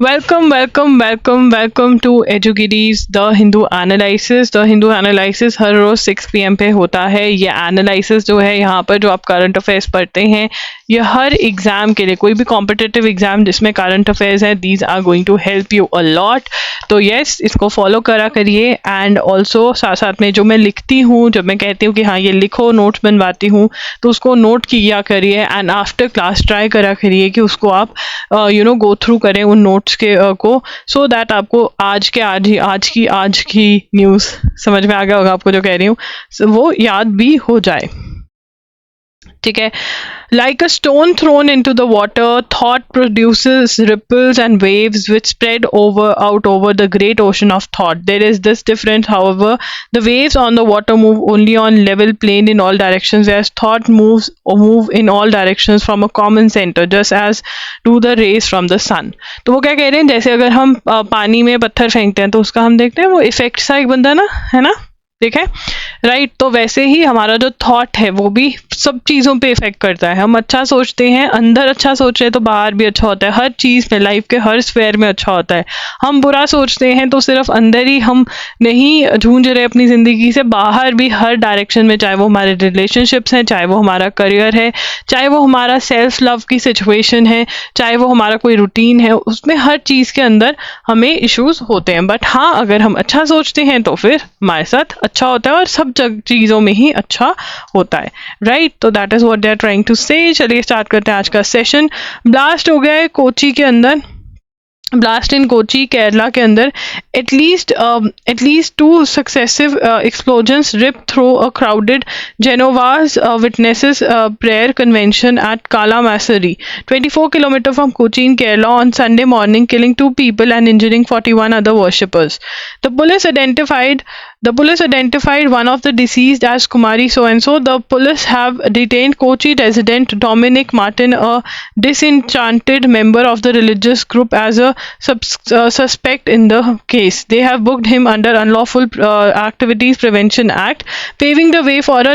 Welcome to एजुकेडीज the Hindu analysis. The Hindu analysis हर रोज 6 PM पे होता है। ये एनालिसिस जो है यहाँ पर जो आप करंट अफेयर्स पढ़ते हैं, ये हर एग्जाम के लिए, कोई भी कॉम्पिटिटिव एग्जाम जिसमें करंट अफेयर्स है, these are going to help you a lot. तो यस, इसको फॉलो करा करिए। एंड ऑल्सो साथ साथ में जो मैं लिखती हूँ, जब मैं कहती हूँ कि हाँ ये लिखो, नोट्स बनवाती हूँ, तो उसको नोट किया करिए एंड आफ्टर क्लास ट्राई करा करिए कि उसको आप गो थ्रू करें उन नोट्स के को, सो दैट आपको आज की न्यूज़ समझ में आ गया होगा आपको जो कह रही हूँ, वो याद भी हो जाए। ठीक है। Like a stone thrown into the water, thought produces ripples and waves which spread out over the great ocean of thought. There is this difference, however, the waves on the water move only on level plane in all directions, whereas thought move in all directions from a common center, just as do the rays from the sun. तो वो क्या कह रहे हैं, जैसे अगर हम पानी में पत्थर फेंकते हैं तो उसका हम देखते हैं वो इफेक्ट सा एक बनता है ना, ठीक है, राइट। तो वैसे ही हमारा जो थॉट है वो भी सब चीज़ों पे इफेक्ट करता है। हम अच्छा सोचते हैं, अंदर अच्छा सोच रहे हैं तो बाहर भी अच्छा होता है, हर चीज़ में, लाइफ के हर स्फेयर में अच्छा होता है। हम बुरा सोचते हैं तो सिर्फ अंदर ही हम नहीं जूझ रहे अपनी ज़िंदगी से, बाहर भी हर डायरेक्शन में, चाहे वो हमारे रिलेशनशिप्स हैं, चाहे वो हमारा करियर है, चाहे वो हमारा सेल्फ लव की सिचुएशन है, चाहे वो हमारा कोई रूटीन है, उसमें हर चीज़ के अंदर हमें इश्यूज होते हैं। बट हाँ, अगर हम अच्छा सोचते हैं तो फिर हमारे साथ अच्छा होता है और सब चीज़ों में ही अच्छा होता है, राइट। तो that is what they are trying to say. चलिए स्टार्ट करते हैं आज का सेशन। ब्लास्ट हो गया है कोची के अंदर, ब्लास्ट इन कोची केरला के अंदर। at least 2 successive explosions ripped through a crowded Genova's witnesses prayer convention at Kalamassery, 24 km from Kochi in Kerala on Sunday morning, killing 2 people and injuring 41 other worshippers. The police identified one of the deceased as Kumari so-and-so. The police have detained Kochi resident Dominic Martin, a disenchanted member of the religious group, as a suspect in the case. They have booked him under Unlawful Activities Prevention Act, paving the way for a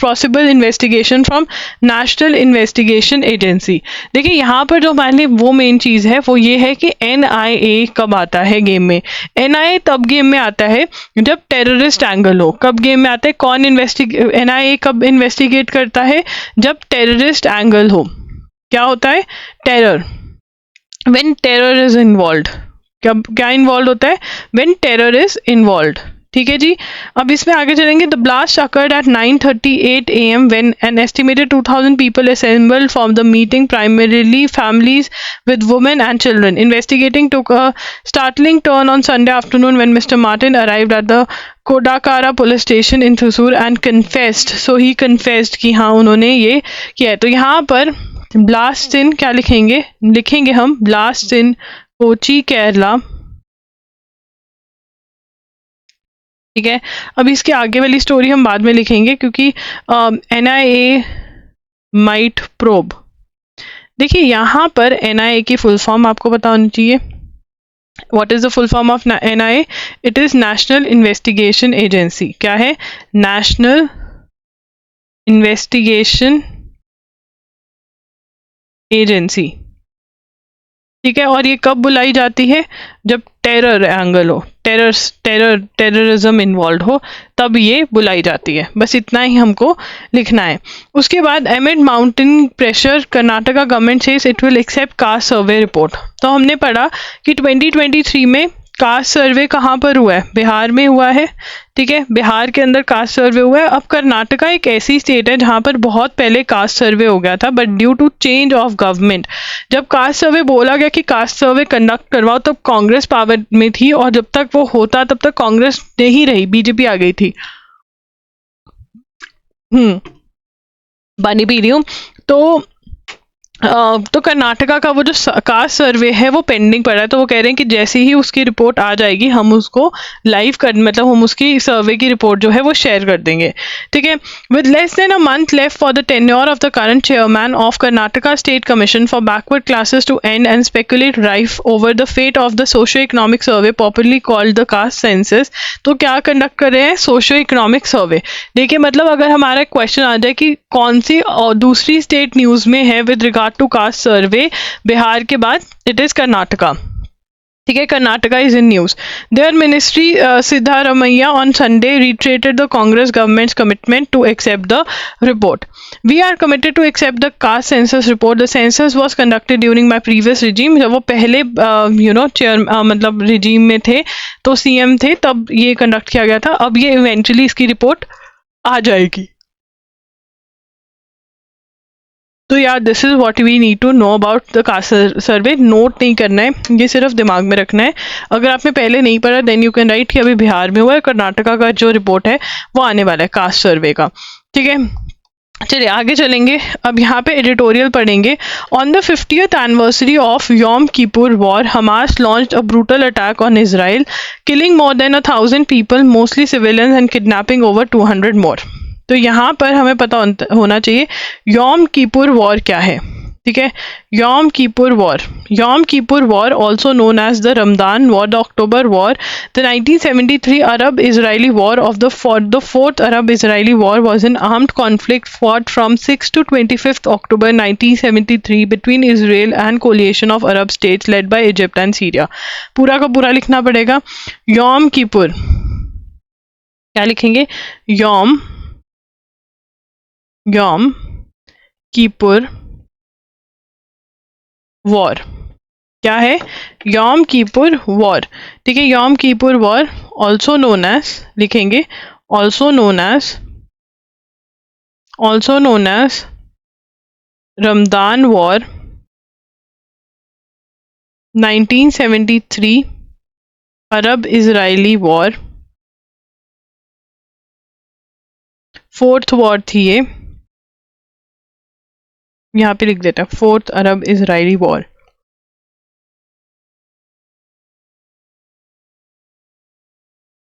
possible investigation from National Investigation Agency. देखिए यहाँ पर जो हमारे लिए वो main चीज़ है वो ये है कि NIA कब आता है गेम में। NIA तब गेम में आता है जब टेररिस्ट एंगल हो। कब गेम में आता है, NIA कब इन्वेस्टिगेट करता है, जब टेररिस्ट एंगल हो। क्या होता है, terror, when terror is involve. क्या इन्वॉल्व होता है, व्हेन टेरर इज इन्वॉल्व। ठीक है जी। अब इसमें आगे चलेंगे। The blast occurred at 9:38 AM when an estimated 2,000 people assembled for the meeting, primarily families with women and children. Investigating took a startling turn on Sunday afternoon when Mr. Martin arrived at the Kodakara police station in Thrissur and confessed. So he confessed कि हाँ उन्होंने ये किया है। तो यहाँ पर blast in क्या लिखेंगे हम, ब्लास्ट इन कोची केरला। ठीक है। अब इसके आगे वाली स्टोरी हम बाद में लिखेंगे क्योंकि NIA माइट प्रोब। देखिए यहाँ पर NIA की फुल फॉर्म आपको पता होनी चाहिए। What is the full form of NIA? It is national investigation agency. क्या है, नेशनल इन्वेस्टिगेशन एजेंसी। ठीक है। और ये कब बुलाई जाती है, जब टेरर एंगल हो, टेररिज्म इन्वॉल्व हो, तब ये बुलाई जाती है। बस इतना ही हमको लिखना है। उसके बाद amid mountain pressure, Karnataka government says it will accept caste survey report. तो हमने पढ़ा कि 2023 में कास्ट सर्वे कहाँ पर हुआ है, बिहार में हुआ है। ठीक है, बिहार के अंदर कास्ट सर्वे हुआ है। अब कर्नाटका एक ऐसी स्टेट है जहाँ पर बहुत पहले कास्ट सर्वे हो गया था, but due to change of government, जब कास्ट सर्वे बोला गया कि कास्ट सर्वे कंडक्ट करवाओ, तब कांग्रेस पावर में थी और जब तक वो होता तब तक कांग्रेस नहीं रही, बीजेपी आ गई थी। पानी पी रही हूँ। तो कर्नाटका का वो जो कास्ट सर्वे है वो पेंडिंग पड़ा है। तो वो कह रहे हैं कि जैसे ही उसकी रिपोर्ट आ जाएगी हम उसको हम उसकी सर्वे की रिपोर्ट जो है वो शेयर कर देंगे। ठीक है। With less than a month left for the tenure of the current chairman of Karnataka state commission for backward classes to end and speculate rife over the fate of the socio economic survey popularly called the caste census. तो क्या conduct कर रहे हैं, socio economic सर्वे। देखिए मतलब अगर हमारा question आ जाए कि कौन सी दूसरी स्टेट न्यूज में है with regard have to caste survey. Bihar के बाद इट इज कर्नाटका, ठीक है, Karnataka is in news. There ministry Siddaramaiah on Sunday reiterated the Congress government's commitment to accept the report. We are committed to accept the caste census report. The census was conducted during my previous regime. जब वो पहले मतलब regime में थे तो CM थे तब ये conduct किया गया था, अब ये eventually इसकी report आ जाएगी। तो यार this is what we need to know about the caste survey. Note नहीं करना है, ये सिर्फ दिमाग में रखना है। अगर आपने पहले नहीं पढ़ा देन यू कैन राइट कि अभी बिहार में हुआ है, कर्नाटका का जो रिपोर्ट है वो आने वाला है कास्ट सर्वे का, ठीक है। चलिए आगे चलेंगे। अब यहाँ पे एडिटोरियल पढ़ेंगे। On the 50th anniversary of Yom Kippur war, Hamas launched a brutal attack on Israel, killing more than 1000 people, mostly civilians, and kidnapping over 200 more. तो यहाँ पर हमें पता होना चाहिए योम किपुर वॉर क्या है, ठीक है। Yom Kippur war, Yom Kippur war also known as the Ramadan war, the October war, the 1973 Arab Israeli war of the fourth Arab Israeli war was an armed conflict fought from 6 to 25 October 1973 between Israel and coalition of Arab states led by Egypt and Syria. पूरा का पूरा लिखना पड़ेगा। योम Kippur, क्या लिखेंगे? योम Kippur war क्या है? योम किपुर वॉर, ठीक है। Yom Kippur war also known as, लिखेंगे also known as Ramadan war, 1973 Arab Israeli war, fourth war थी ये, यहाँ पे लिख देता है फोर्थ अरब इजरायली वॉर,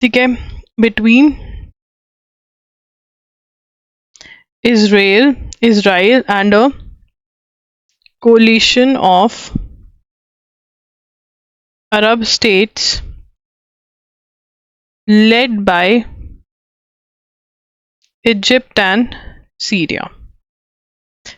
ठीक है, between Israel and a coalition of Arab states led by Egypt and Syria,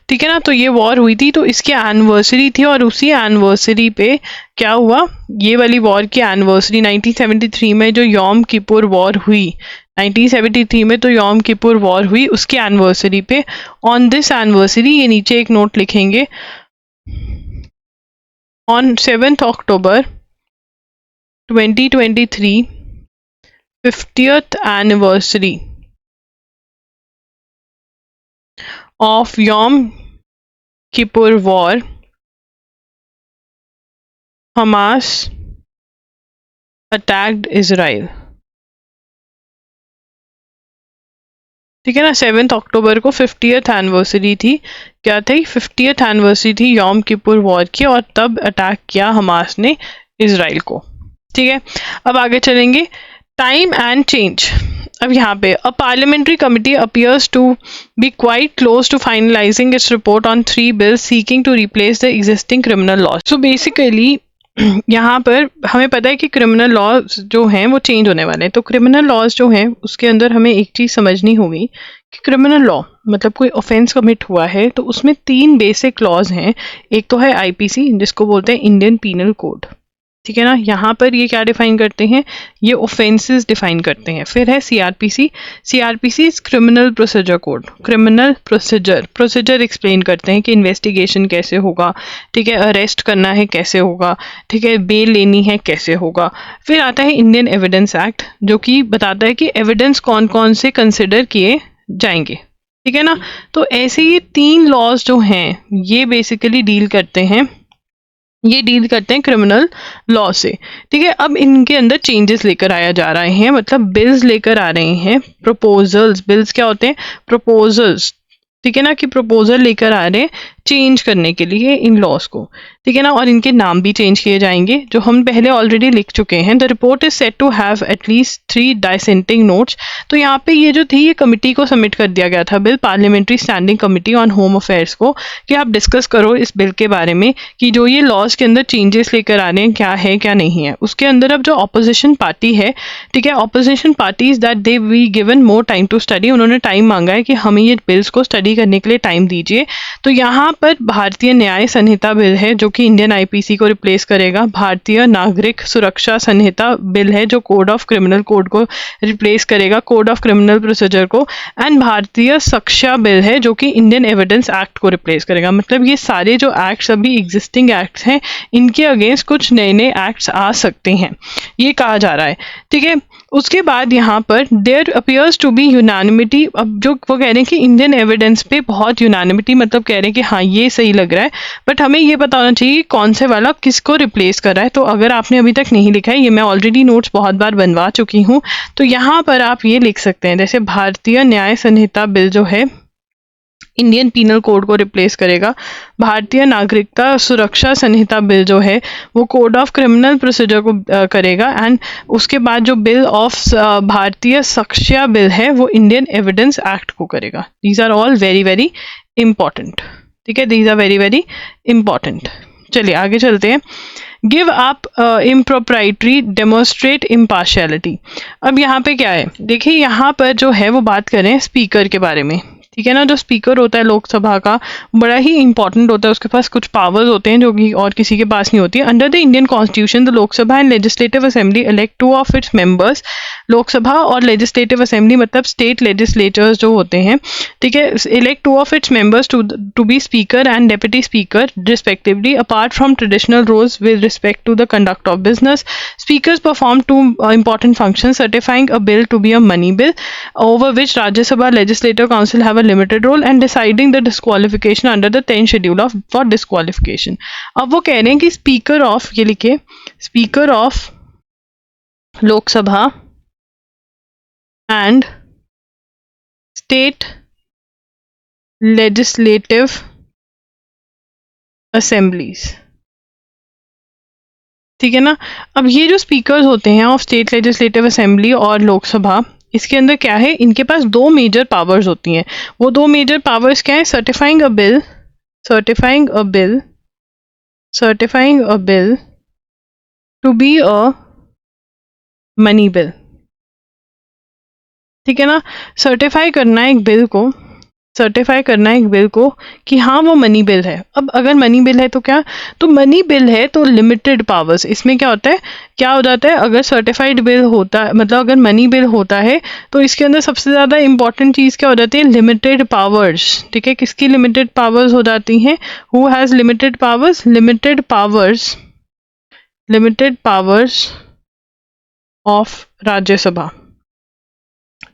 ठीक है ना। तो ये वॉर हुई थी, तो इसकी एनिवर्सरी थी और उसी एनिवर्सरी पे क्या हुआ, ये वाली वॉर की एनिवर्सरी 1973 में जो योम किपुर वॉर हुई, 1973 में तो योम किपुर वॉर हुई, उसकी एनिवर्सरी पे ऑन दिस एनिवर्सरी, ये नीचे एक नोट लिखेंगे, on 7th October 2023 50th anniversary of Yom Kippur War, Hamas attacked Israel, ठीक है ना। 7th October को 50th एनिवर्सरी थी, क्या थी? 50th एनिवर्सरी थी योम किपुर वॉर की, और तब अटैक किया हमास ने इजराइल को, ठीक है। अब आगे चलेंगे। Time and change. अब यहाँ पे a parliamentary committee appears to be quite close to finalising its report on 3 bills seeking to replace the existing criminal laws. So basically यहाँ पर हमें पता है कि क्रिमिनल लॉज जो हैं वो चेंज होने वाले हैं। तो क्रिमिनल लॉज जो हैं उसके अंदर हमें एक चीज़ समझनी होगी कि क्रिमिनल लॉ मतलब कोई ऑफेंस कमिट हुआ है तो उसमें 3 बेसिक लॉज हैं। एक तो है आईपीसी जिसको बोलते हैं इंडियन पीनल कोड, ठीक है ना। यहाँ पर ये क्या डिफाइन करते हैं, ये ऑफेंसेस डिफाइन करते हैं। फिर है CrPC, CrPC criminal procedure code, criminal procedure explain करते हैं कि इन्वेस्टिगेशन कैसे होगा, ठीक है, अरेस्ट करना है कैसे होगा, ठीक है, बेल लेनी है कैसे होगा। फिर आता है इंडियन एविडेंस एक्ट जो कि बताता है कि एविडेंस कौन कौन से कंसिडर किए जाएंगे, ठीक है ना। तो ऐसे ये 3 लॉज जो हैं ये बेसिकली डील करते हैं क्रिमिनल लॉ से, ठीक है। अब इनके अंदर चेंजेस लेकर आया जा रहे हैं, मतलब बिल्स लेकर आ रहे हैं, प्रपोजल्स। बिल्स क्या होते हैं? प्रपोजल्स, ठीक है ना, कि प्रपोजल लेकर आ रहे हैं चेंज करने के लिए इन लॉज को, ठीक है ना। और इनके नाम भी चेंज किए जाएंगे जो हम पहले ऑलरेडी लिख चुके हैं। The report is set to have at least 3 dissenting notes. तो यहाँ पे ये जो थी ये कमिटी को सबमिट कर दिया गया था bill, parliamentary standing committee on home affairs को, कि आप डिस्कस करो इस बिल के बारे में कि जो ये लॉज के अंदर चेंजेस लेकर आ रहे हैं क्या है क्या नहीं है। उसके अंदर अब जो ऑपोजिशन पार्टी है, ठीक है, opposition parties that they we given more time to study, उन्होंने टाइम मांगा है कि हमें ये बिल्स को स्टडी करने के लिए टाइम दीजिए। तो यहाँ पर भारतीय न्याय संहिता बिल है जो कि इंडियन आईपीसी को रिप्लेस करेगा, भारतीय नागरिक सुरक्षा संहिता बिल है जो कोड ऑफ क्रिमिनल कोड को रिप्लेस करेगा, कोड ऑफ क्रिमिनल प्रोसीजर को, एंड भारतीय शिक्षा बिल है जो कि इंडियन एविडेंस एक्ट को रिप्लेस करेगा। मतलब ये सारे जो एक्ट्स अभी एग्जिस्टिंग एक्ट्स हैं इनके अगेंस्ट कुछ नए नए एक्ट्स आ सकते हैं, ये कहा जा रहा है। ठीक है, उसके बाद यहाँ पर there appears to be unanimity. अब जो वो कह रहे हैं कि इंडियन एविडेंस पे बहुत यूनानिमिटी, मतलब कह रहे हैं कि हाँ ये सही लग रहा है, बट हमें ये पता होना चाहिए कौन से वाला किसको रिप्लेस कर रहा है। तो अगर आपने अभी तक नहीं लिखा है, ये मैं ऑलरेडी नोट्स बहुत बार बनवा चुकी हूँ, तो यहाँ पर आप ये लिख सकते हैं, जैसे भारतीय न्याय संहिता बिल जो है इंडियन पीनल कोड को रिप्लेस करेगा, भारतीय नागरिकता सुरक्षा संहिता बिल जो है वो कोड ऑफ क्रिमिनल प्रोसीजर को करेगा, एंड उसके बाद जो बिल ऑफ भारतीय शिक्षा बिल है वो इंडियन एविडेंस एक्ट को करेगा। These are all very very important. ठीक है, these are very very important. चलिए आगे चलते हैं। Give up impropriety, demonstrate impartiality. अब यहाँ पे क्या है, देखिए यहाँ पर जो है वो बात करें स्पीकर के बारे में। ठीक है ना, जो स्पीकर होता है लोकसभा का बड़ा ही इंपॉर्टेंट होता है, उसके पास कुछ पावर्स होते हैं जो कि और किसी के पास नहीं होती है। Under the Indian constitution the Lok Sabha and legislative assembly elect two of its members. Lok Sabha और लेजिस्लेटिव असेंबली मतलब स्टेट लेजिस्लेचर्स जो होते हैं, ठीक है, elect two of its members to be speaker and deputy speaker respectively apart from traditional roles with respect to the conduct of business. Speakers perform two important function, certifying a bill to be a money bill over which Rajya Sabha Legislative Council have a limited role and deciding the disqualification under the 10th schedule of for disqualification। अब वो कह रहे हैं कि speaker of, ये लिखे, speaker of Lok Sabha and state legislative assemblies. ठीक है ना, अब ये जो स्पीकर्स होते हैं ऑफ स्टेट लेजिस्लेटिव असेंबली और लोकसभा, इसके अंदर क्या है, इनके पास दो मेजर पावर्स होती हैं। वो दो मेजर पावर्स क्या है, certifying a bill to be a money bill. ठीक है ना, सर्टिफाई करना है एक बिल को, सर्टिफाई करना है एक बिल को कि हाँ वो मनी बिल है। अब अगर मनी बिल है तो क्या, तो मनी बिल है तो लिमिटेड पावर्स। इसमें क्या होता है, क्या हो जाता है, अगर सर्टिफाइड बिल होता है, मतलब अगर मनी बिल होता है तो इसके अंदर सबसे ज़्यादा इंपॉर्टेंट चीज़ क्या हो जाती है, लिमिटेड पावर्स। ठीक है, किसकी लिमिटेड पावर्स हो जाती हैं, who has limited powers, limited powers of Rajya Sabha.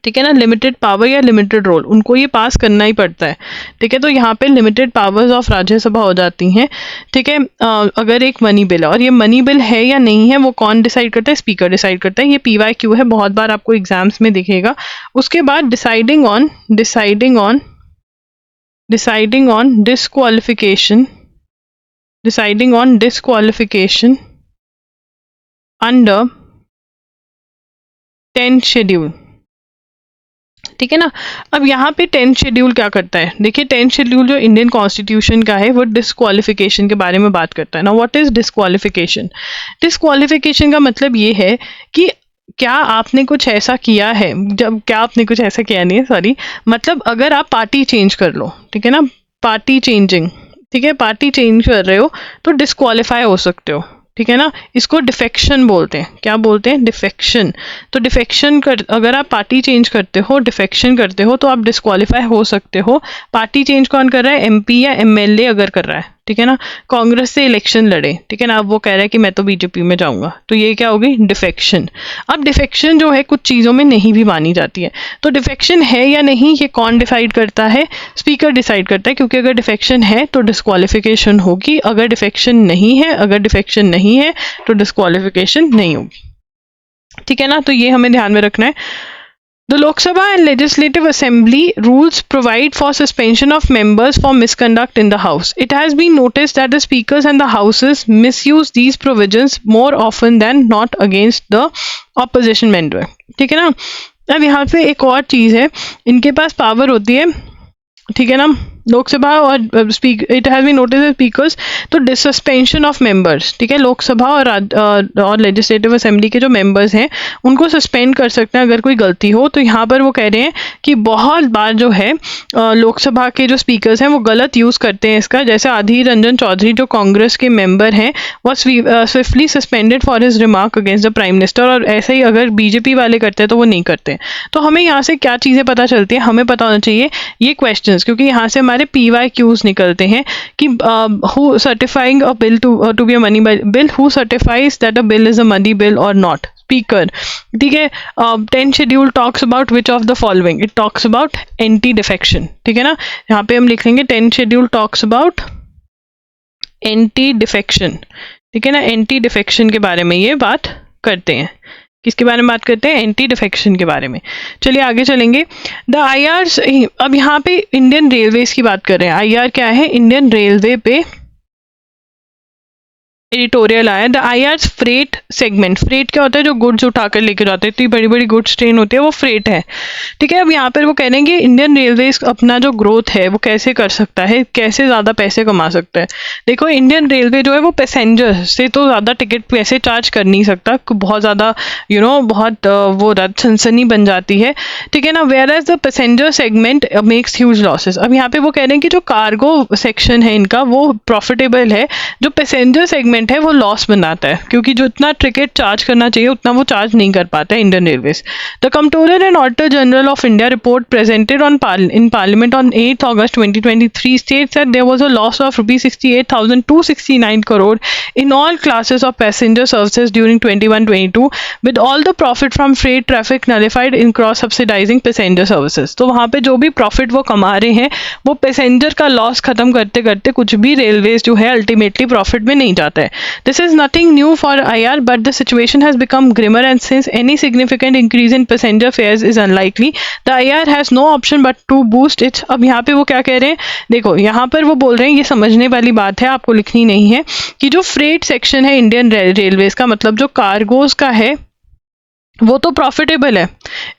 ठीक है ना, लिमिटेड पावर या लिमिटेड रोल, उनको ये पास करना ही पड़ता है। ठीक है, तो यहाँ पे लिमिटेड पावर्स ऑफ राज्यसभा हो जाती हैं। ठीक है, अगर एक मनी बिल है, और ये मनी बिल है या नहीं है वो कौन डिसाइड करता है, स्पीकर डिसाइड करता है। ये PYQ है, बहुत बार आपको एग्जाम्स में दिखेगा। उसके बाद deciding on disqualification under 10th schedule. ठीक है ना, अब यहाँ पे 10th शेड्यूल क्या करता है, देखिए 10th शेड्यूल जो इंडियन कॉन्स्टिट्यूशन का है वो डिस्क्वालिफिकेशन के बारे में बात करता है ना। व्हाट इज डिस्क्वालिफिकेशन, डिस्क्वालिफिकेशन का मतलब ये है कि क्या आपने कुछ ऐसा किया है, जब क्या आपने कुछ ऐसा किया नहीं है, सॉरी, मतलब अगर आप पार्टी चेंज कर लो, ठीक है ना, पार्टी चेंजिंग, ठीक है, पार्टी चेंज कर रहे हो तो डिस्क्वालीफाई हो सकते हो। ठीक है ना, इसको डिफेक्शन बोलते हैं। क्या बोलते हैं, डिफेक्शन। तो डिफेक्शन कर, अगर आप पार्टी चेंज करते हो, डिफेक्शन करते हो तो आप डिस्क्वालीफाई हो सकते हो। पार्टी चेंज कौन कर रहा है, MP या MLA अगर कर रहा है, ठीक है ना, कांग्रेस से इलेक्शन लड़े, ठीक है ना, अब वो कह रहा है कि मैं तो BJP में जाऊंगा, तो ये क्या होगी, डिफेक्शन। अब डिफेक्शन जो है कुछ चीज़ों में नहीं भी मानी जाती है, तो डिफेक्शन है या नहीं ये कौन डिसाइड करता है, स्पीकर डिसाइड करता है, क्योंकि अगर डिफेक्शन है तो डिस्क्वालिफिकेशन होगी, अगर डिफेक्शन नहीं है तो डिस्क्वालिफिकेशन नहीं होगी। ठीक है ना, तो ये हमें ध्यान में रखना है। The Lok Sabha and Legislative Assembly rules provide for suspension of members for misconduct in the House. It has been noticed that the speakers and the houses misuse these provisions more often than not against the opposition member. ठीक है ना, अब यहाँ पे एक और चीज़ है, इनके पास पावर होती है, ठीक है ना, लोकसभा और it has been notice speakers to the suspension of members, ठीक है, लोकसभा और लेजिस्लेटिव असेंबली के जो मेंबर्स हैं उनको सस्पेंड कर सकते हैं अगर कोई गलती हो। तो यहाँ पर वो कह रहे हैं कि बहुत बार जो है लोकसभा के जो स्पीकर्स हैं वो गलत यूज़ करते हैं इसका, जैसे अधीर रंजन चौधरी जो कांग्रेस के मेंबर हैं वो swiftly suspended for his remark against the prime minister, और ऐसे ही अगर बीजेपी वाले करते हैं तो वो नहीं करते। तो हमें यहाँ से क्या चीज़ें पता चलती हैं, हमें पता होना चाहिए ये क्वेश्चंस, क्योंकि यहाँ से हमारे PYQs निकलते हैं कि who certifying a bill to be a money bill, who certifies that a bill is a money bill और नॉट, स्पीकर, ठीक है। 10 schedule talks about which of the following, it talks about anti defection, ठीक है ना, यहाँ पे हम लिख लेंगे 10 schedule talks about anti defection, ठीक है ना, एंटी डिफेक्शन के बारे में ये बात करते हैं। किसके बारे में बात करते हैं, एंटी डिफेक्शन के बारे में। चलिए आगे चलेंगे। द IRs, अब यहाँ पे इंडियन रेलवेज की बात कर रहे हैं। IR क्या है, इंडियन रेलवे पे एडिटोरियल आया। The IRs freight segment, freight क्या होता है, जो गुड्स उठाकर लेके जाते हैं, इतनी बड़ी बड़ी गुड्स ट्रेन होती है वो फ्रेट है, ठीक है। अब यहाँ पर वो कह रहे हैं कि इंडियन रेलवेज अपना जो ग्रोथ है वो कैसे कर सकता है, कैसे ज़्यादा पैसे कमा सकता है। देखो इंडियन रेलवे जो है वो पैसेंजर से तो ज़्यादा टिकट पैसे चार्ज कर नहीं सकता, बहुत ज़्यादा बहुत वो सनसनी बन जाती है, ठीक है ना। Whereas the passenger segment makes huge losses. अब यहाँ पे वो कह रहे हैं कि जो कार्गो सेक्शन है इनका वो प्रॉफिटेबल है, जो पैसेंजर सेगमेंट है वो लॉस बनाता है, क्योंकि जो इतना टिकट चार्ज करना चाहिए उतना वो चार्ज नहीं कर पाता है Indian railways. The controller and auditor general of India report presented in parliament on 8 August 2023 states that there was a loss of ₹68,269 crore in all classes of passenger services during 21-22, with all the profit from freight traffic nullified in cross subsidizing passenger services। तो वहाँ पे जो भी profit वो कमा रहे हैं वो पैसेंजर का लॉस खत्म करते करते कुछ भी रेलवेज जो है अल्टीमेटली प्रॉफिट में नहीं जाता है। This is nothing new for IR, but the situation has become grimmer, and since any significant increase in passenger fares is unlikely, the IR has no option but to boost it। अब यहाँ पे वो क्या कह रहे हैं, देखो यहाँ पर वो बोल रहे हैं, ये समझने वाली बात है, आपको लिखनी नहीं है, कि जो फ्रेट सेक्शन है इंडियन रेलवेज का, मतलब जो कार्गोज का है वो तो प्रॉफिटेबल है,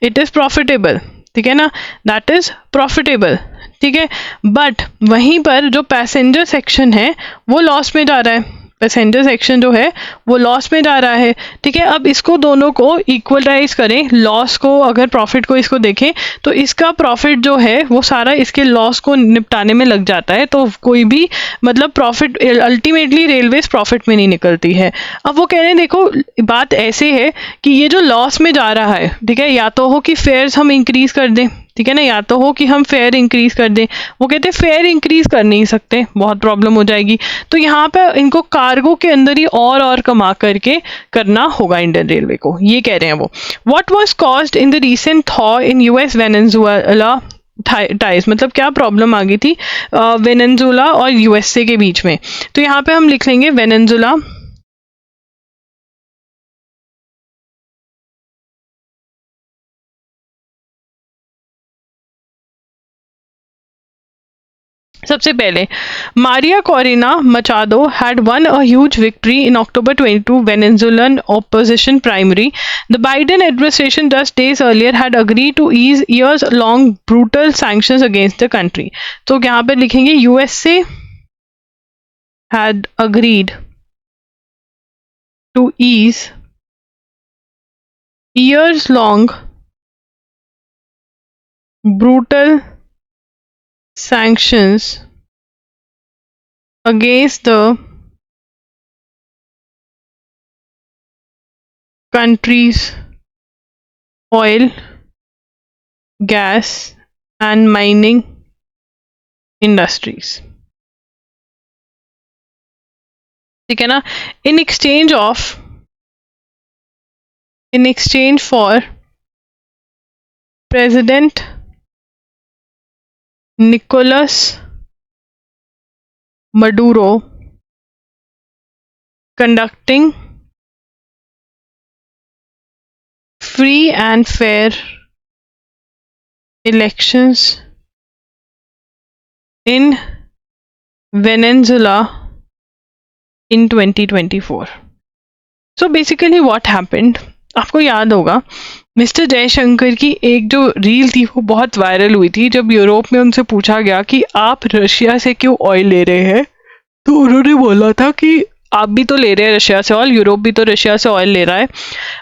इट इज़ प्रॉफिटेबल, ठीक है ना, दैट इज प्रॉफिटेबल, ठीक है। बट वहीं पर जो पैसेंजर सेक्शन है वो लॉस में जा रहा है, पैसेंजर सेक्शन जो है वो लॉस में जा रहा है, ठीक है। अब इसको दोनों को इक्वलाइज करें, लॉस को अगर प्रॉफिट को इसको देखें तो इसका प्रॉफिट जो है वो सारा इसके लॉस को निपटाने में लग जाता है, तो कोई भी मतलब प्रॉफिट अल्टीमेटली रेलवेज प्रॉफिट में नहीं निकलती है। अब वो कह रहे हैं देखो बात ऐसे है कि ये जो लॉस में जा रहा है, ठीक है, या तो हो कि फेयर्स हम इंक्रीज कर दें, ठीक है ना, या तो हो कि हम फेयर इंक्रीज कर दें। वो कहते हैं फेयर इंक्रीज कर नहीं सकते, बहुत प्रॉब्लम हो जाएगी, तो यहाँ पे इनको कार्गो के अंदर ही और कमा करके करना होगा इंडियन रेलवे को, ये कह रहे हैं वो। What was caused in the recent thaw in US Venezuela ties, मतलब क्या प्रॉब्लम आ गई थी वेनेजुएला और USA के बीच में। तो यहाँ पे हम लिख लेंगे वेनेजुएला सबसे पहले Maria Corina Machado had won a huge victory in October 22 Venezuelan opposition primary. The Biden administration just days earlier had agreed to ease years-long brutal sanctions against the country. तो यहाँ पे लिखेंगे USA had agreed to ease years-long brutal sanctions against the country's oil, gas and mining industries, ठीक है ना, in exchange for President Nicolas Maduro conducting free and fair elections in Venezuela in 2024. So basically what happened, आपको याद होगा mister Jaishankar की एक जो reel थी वो बहुत वायरल हुई थी, जब यूरोप में उनसे पूछा गया कि आप रशिया से क्यों ऑयल ले रहे हैं, तो उन्होंने बोला था कि आप भी तो ले रहे हैं रशिया से ऑयल, यूरोप भी तो रशिया से ऑयल ले रहा है।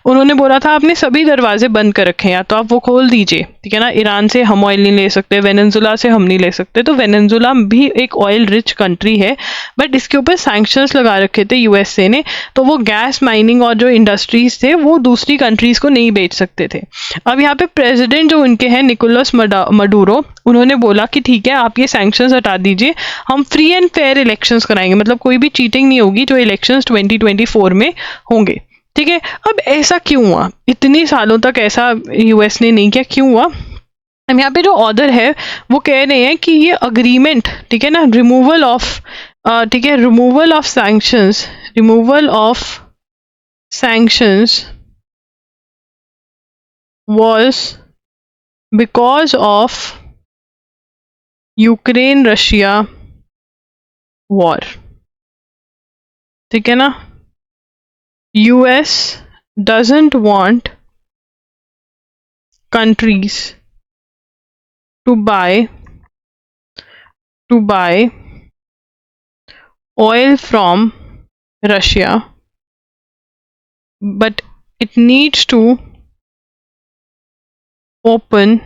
उन्होंने बोला था आपने सभी दरवाजे बंद कर रखे हैं, या तो आप वो खोल दीजिए, ठीक है ना। ईरान से हम ऑयल नहीं ले सकते, वेनेजुला से हम नहीं ले सकते, तो वेनेजुला भी एक ऑयल रिच कंट्री है, बट इसके ऊपर सैंक्शंस लगा रखे थे यूएसए ने, तो वो गैस माइनिंग और जो इंडस्ट्रीज थे वो दूसरी कंट्रीज को नहीं बेच सकते थे। अब यहाँ पे प्रेसिडेंट जो उनके हैं निकोलस मडूरो, उन्होंने बोला कि ठीक है आप ये सैंक्शंस हटा दीजिए, हम फ्री एंड फेयर इलेक्शंस कराएंगे, मतलब कोई भी चीटिंग नहीं होगी जो इलेक्शंस 2024 में होंगे, ठीक है। अब ऐसा क्यों हुआ, इतने सालों तक ऐसा यूएस ने नहीं किया, क्यों हुआ? अब यहाँ पे जो ऑर्डर है वो कह रहे हैं कि ये अग्रीमेंट, ठीक है ना, रिमूवल ऑफ, ठीक है, removal of sanctions, removal of sanctions was because of Ukraine Russia war, ठीक है ना। US doesn't want countries to buy oil from Russia, but it needs to open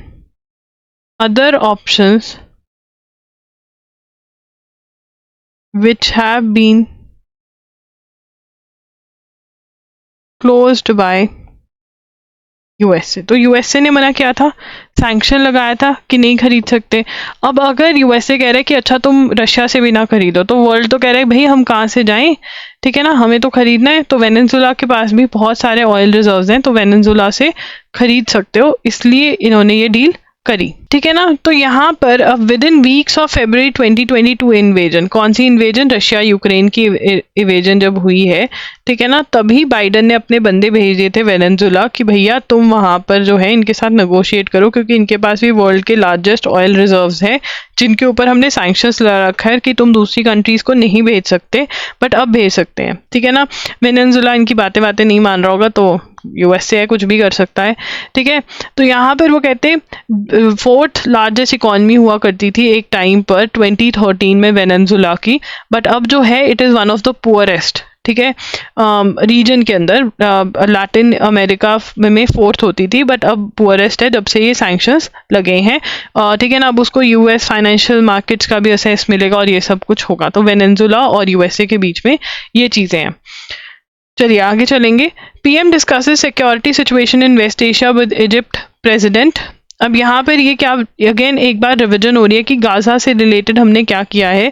other options which have been closed by USA. तो USA ने मना किया था, sanction लगाया था कि नहीं खरीद सकते। अब अगर यूएसए कह रहे कि अच्छा तुम रशिया से भी ना खरीदो, तो वर्ल्ड तो कह रहे भाई हम कहाँ से जाएं, ठीक है ना, हमें तो खरीदना है। तो वेनेजुला के पास भी बहुत सारे ऑयल रिजर्व्स हैं, तो वेनेजुला से खरीद सकते हो, इसलिए इन्होंने ये डील करी, ठीक है ना। तो यहाँ पर अब with in weeks of February 2022 invasion, कौन सी इन्वेजन, रशिया यूक्रेन की इन्वेजन जब हुई है, ठीक है ना, तभी बाइडन ने अपने बंदे भेज दिए थे वेनेजुला कि भैया तुम वहां पर जो है इनके साथ नेगोशिएट करो, क्योंकि इनके पास भी वर्ल्ड के लार्जेस्ट ऑयल रिजर्व्स हैं जिनके ऊपर हमने सैंक्शंस लगा रखा है कि तुम दूसरी कंट्रीज को नहीं भेज सकते, बट अब भेज सकते हैं, ठीक है ना। वेनेजुला इनकी बातें नहीं मान रहा होगा, तो यूएसए है, कुछ भी कर सकता है, ठीक है। तो यहाँ पर वो कहते हैं 4th लार्जेस्ट इकॉनमी हुआ करती थी एक टाइम पर 2013 में वेनेजुला की, बट अब जो है it is one of the poorest, ठीक है, रीजन के अंदर। लैटिन अमेरिका में 4th होती थी, बट अब पुअरेस्ट है जब से ये सैंक्शंस लगे हैं, ठीक है ना। अब उसको यूएस फाइनेंशियल मार्केट्स का भी असेस मिलेगा और ये सब कुछ होगा, तो वेनेजुला और यूएसए के बीच में ये चीज़ें हैं। चलिए आगे चलेंगे। PM discusses security situation in West Asia with Egypt president. अब यहाँ पर ये क्या, अगेन एक बार रिविजन हो रही है कि गाजा से रिलेटेड हमने क्या किया है।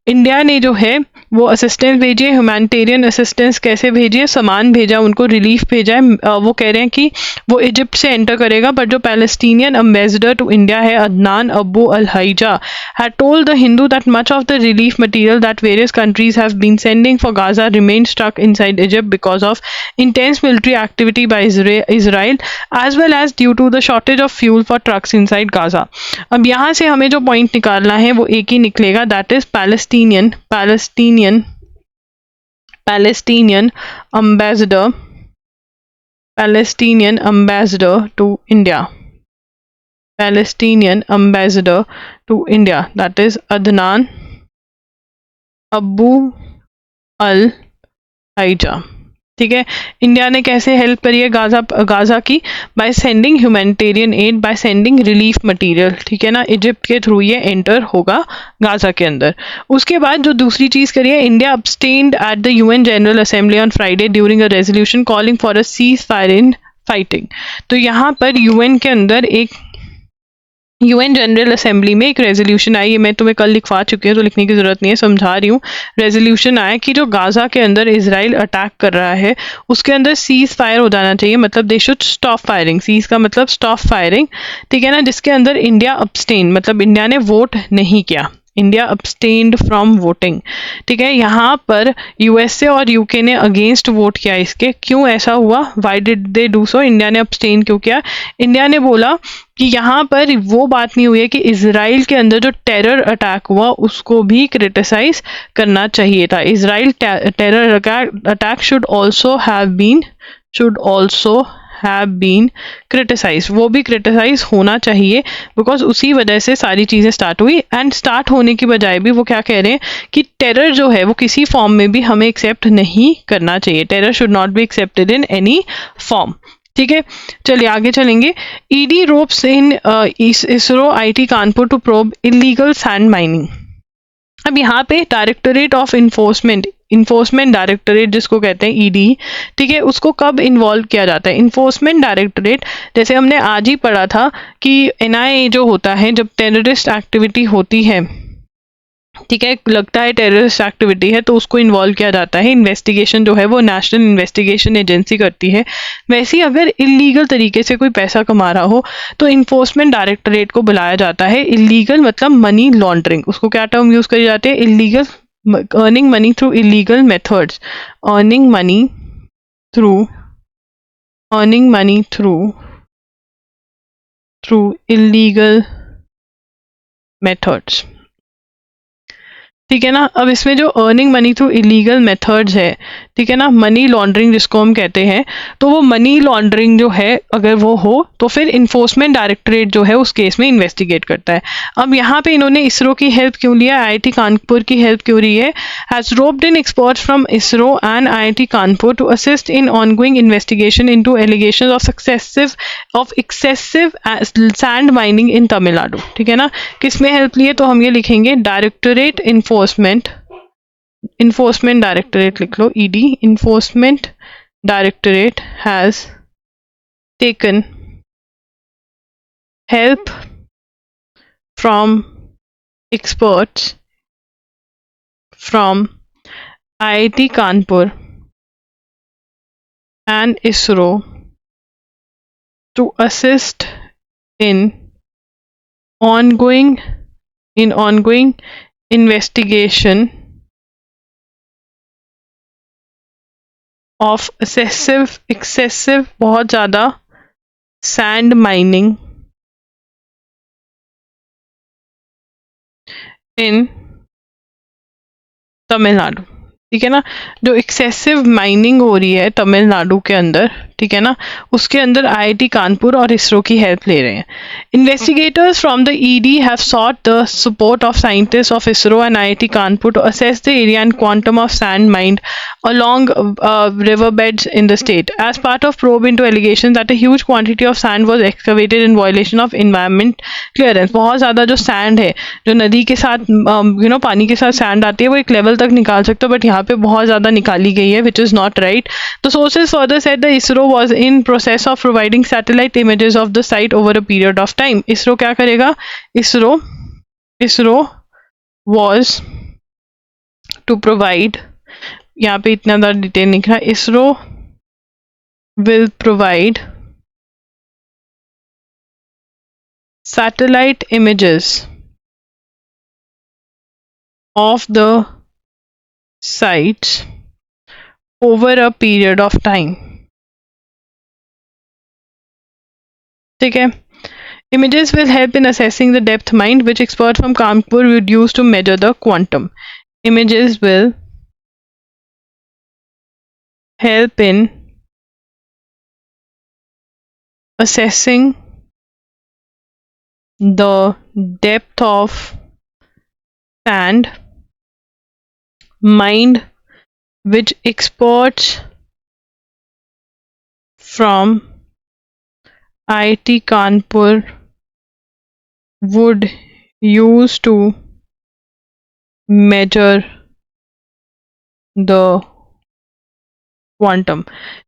इंडिया ने जो है वो असिस्टेंस भेजी है, ह्यूमैनिटेरियन असिस्टेंस कैसे भेजी है, सामान भेजा, उनको रिलीफ भेजा है। वो कह रहे हैं कि वो इजिप्ट से एंटर करेगा, बट जो पैलेस्टीनियन एम्बेसडर टू इंडिया है अदनान अबू अल हाइजा had told the Hindu that much of the relief material that various countries have been sending for Gaza remained stuck inside Egypt because of intense military activity by Israel as well as due to the shortage of fuel for trucks inside Gaza। अब यहाँ से हमें जो point निकालना है वो एक ही निकलेगा, that is Palestinian ambassador to India, that is Adnan Abu al Haija, ठीक है। इंडिया ने कैसे हेल्प करी है गाजा की, by sending humanitarian add, by sending relief material, ठीक है ना। इजिप्ट के थ्रू ये एंटर होगा गाजा के अंदर। उसके बाद जो दूसरी चीज करी है, India abstained at the UN General Assembly on Friday during a resolution calling for a ceasefire in fighting. तो यहाँ पर यूएन के अंदर यूएन जनरल असेंबली में एक रेजोल्यूशन आई है, मैं तुम्हें कल लिखवा चुकी हूँ तो लिखने की जरूरत नहीं है, समझा रही हूँ। रेजोल्यूशन आया कि जो गाजा के अंदर इजराइल अटैक कर रहा है उसके अंदर सीज फायर हो जाना चाहिए, मतलब they should stop firing, cease का मतलब स्टॉप फायरिंग, ठीक है ना। जिसके अंदर इंडिया अब्सटेन, मतलब इंडिया ने वोट नहीं किया, इंडिया अब्सटेन्ड फ्रॉम वोटिंग, ठीक है। यहाँ पर यूएसए और यूके ने अगेंस्ट वोट किया इसके। क्यों ऐसा हुआ, why did they do so, India ने अब्सटेन क्यों किया? इंडिया ने बोला कि यहाँ पर वो बात नहीं हुई है कि इजराइल के अंदर जो टेरर अटैक हुआ उसको भी क्रिटिसाइज करना चाहिए था। Israel terror attack should also have been criticize, वो भी क्रिटिसाइज होना चाहिए, बिकॉज उसी वजह से सारी चीज़ें स्टार्ट हुई। एंड स्टार्ट होने की बजाय भी वो क्या कह रहे हैं कि टेरर जो है वो किसी फॉर्म में भी हमें एक्सेप्ट नहीं करना चाहिए, terror should not be accepted in any form. ठीक है, चलिए आगे चलेंगे। ED ropes in ISRO IIT Kanpur to probe illegal sand mining. अब यहाँ पे डायरेक्टोरेट ऑफ इन्फोर्समेंट डायरेक्टोरेट जिसको कहते हैं ईडी, ठीक है, उसको कब इन्वॉल्व किया जाता है? इन्फोर्समेंट डायरेक्टोरेट, जैसे हमने आज ही पढ़ा था कि एनआईए जो होता है, जब टेररिस्ट एक्टिविटी होती है, ठीक है, लगता है टेररिस्ट एक्टिविटी है, तो उसको इन्वॉल्व किया जाता है। इन्वेस्टिगेशन जो है वो नेशनल इन्वेस्टिगेशन एजेंसी करती है। वैसे ही अगर इलीगल तरीके से कोई पैसा कमा रहा हो तो इन्फोर्समेंट डायरेक्टोरेट को बुलाया जाता है। इलीगल मतलब मनी लॉन्ड्रिंग, उसको क्या टर्म यूज करी जाती है? Illegal, earning money through illegal methods, earning money through illegal methods. ठीक है ना। अब इसमें जो earning money through illegal methods है, ठीक है ना, मनी लॉन्ड्रिंग जिसको हम कहते हैं, तो वो मनी लॉन्ड्रिंग जो है अगर वो हो तो फिर इन्फोर्समेंट डायरेक्टोरेट जो है उस केस में इन्वेस्टिगेट करता है। अब यहाँ पे इन्होंने इसरो की हेल्प क्यों लिया, आईआईटी कानपुर की हेल्प क्यों ली है? Has roped in experts from ISRO and IIT Kanpur to assist in ongoing investigation into allegations of excessive sand mining in Tamil Nadu. ठीक है ना। किसमें हेल्प लिए? तो हम ये लिखेंगे डायरेक्टोरेट इन्फोर्समेंट डायरेक्टोरेट लिख लो, ED, enforcement directorate has taken help from experts from IIT Kanpur and ISRO to assist in ongoing investigation of excessive बहुत ज़्यादा sand mining in तमिलनाडु। ठीक है ना। जो एक्सेसिव माइनिंग हो रही है तमिलनाडु के अंदर, ठीक है ना, उसके अंदर आईआईटी कानपुर और इसरो की हेल्प ले रहे हैं। Investigators from the ED have sought the support of scientist of ISRO and IIT Kanpur to assess the area and quantum of sand mined along riverbeds in the state. As part of probe into allegations that a huge quantity of sand was excavated in violation of environment clearance. बहुत ज़्यादा जो sand है, जो नदी के साथ पानी के साथ sand आती है, वो एक level तक निकाल सकते हो, बट यहाँ पे बहुत ज़्यादा निकाली गई है, which is not right. The sources further said the ISRO was in process of providing satellite images of the site over a period of time. ISRO क्या करेगा? ISRO was to provide, यहाँ पे इतना ज़्यादा डिटेल नहीं लिखा, ISRO will provide satellite images of the sites over a period of time. ठीक है। Images will help in assessing the depth mined, which experts from Kanpur would use to measure the quantum. Images will help in assessing the depth of sand mined, which experts from IIT Kanpur would use to measure the quantum.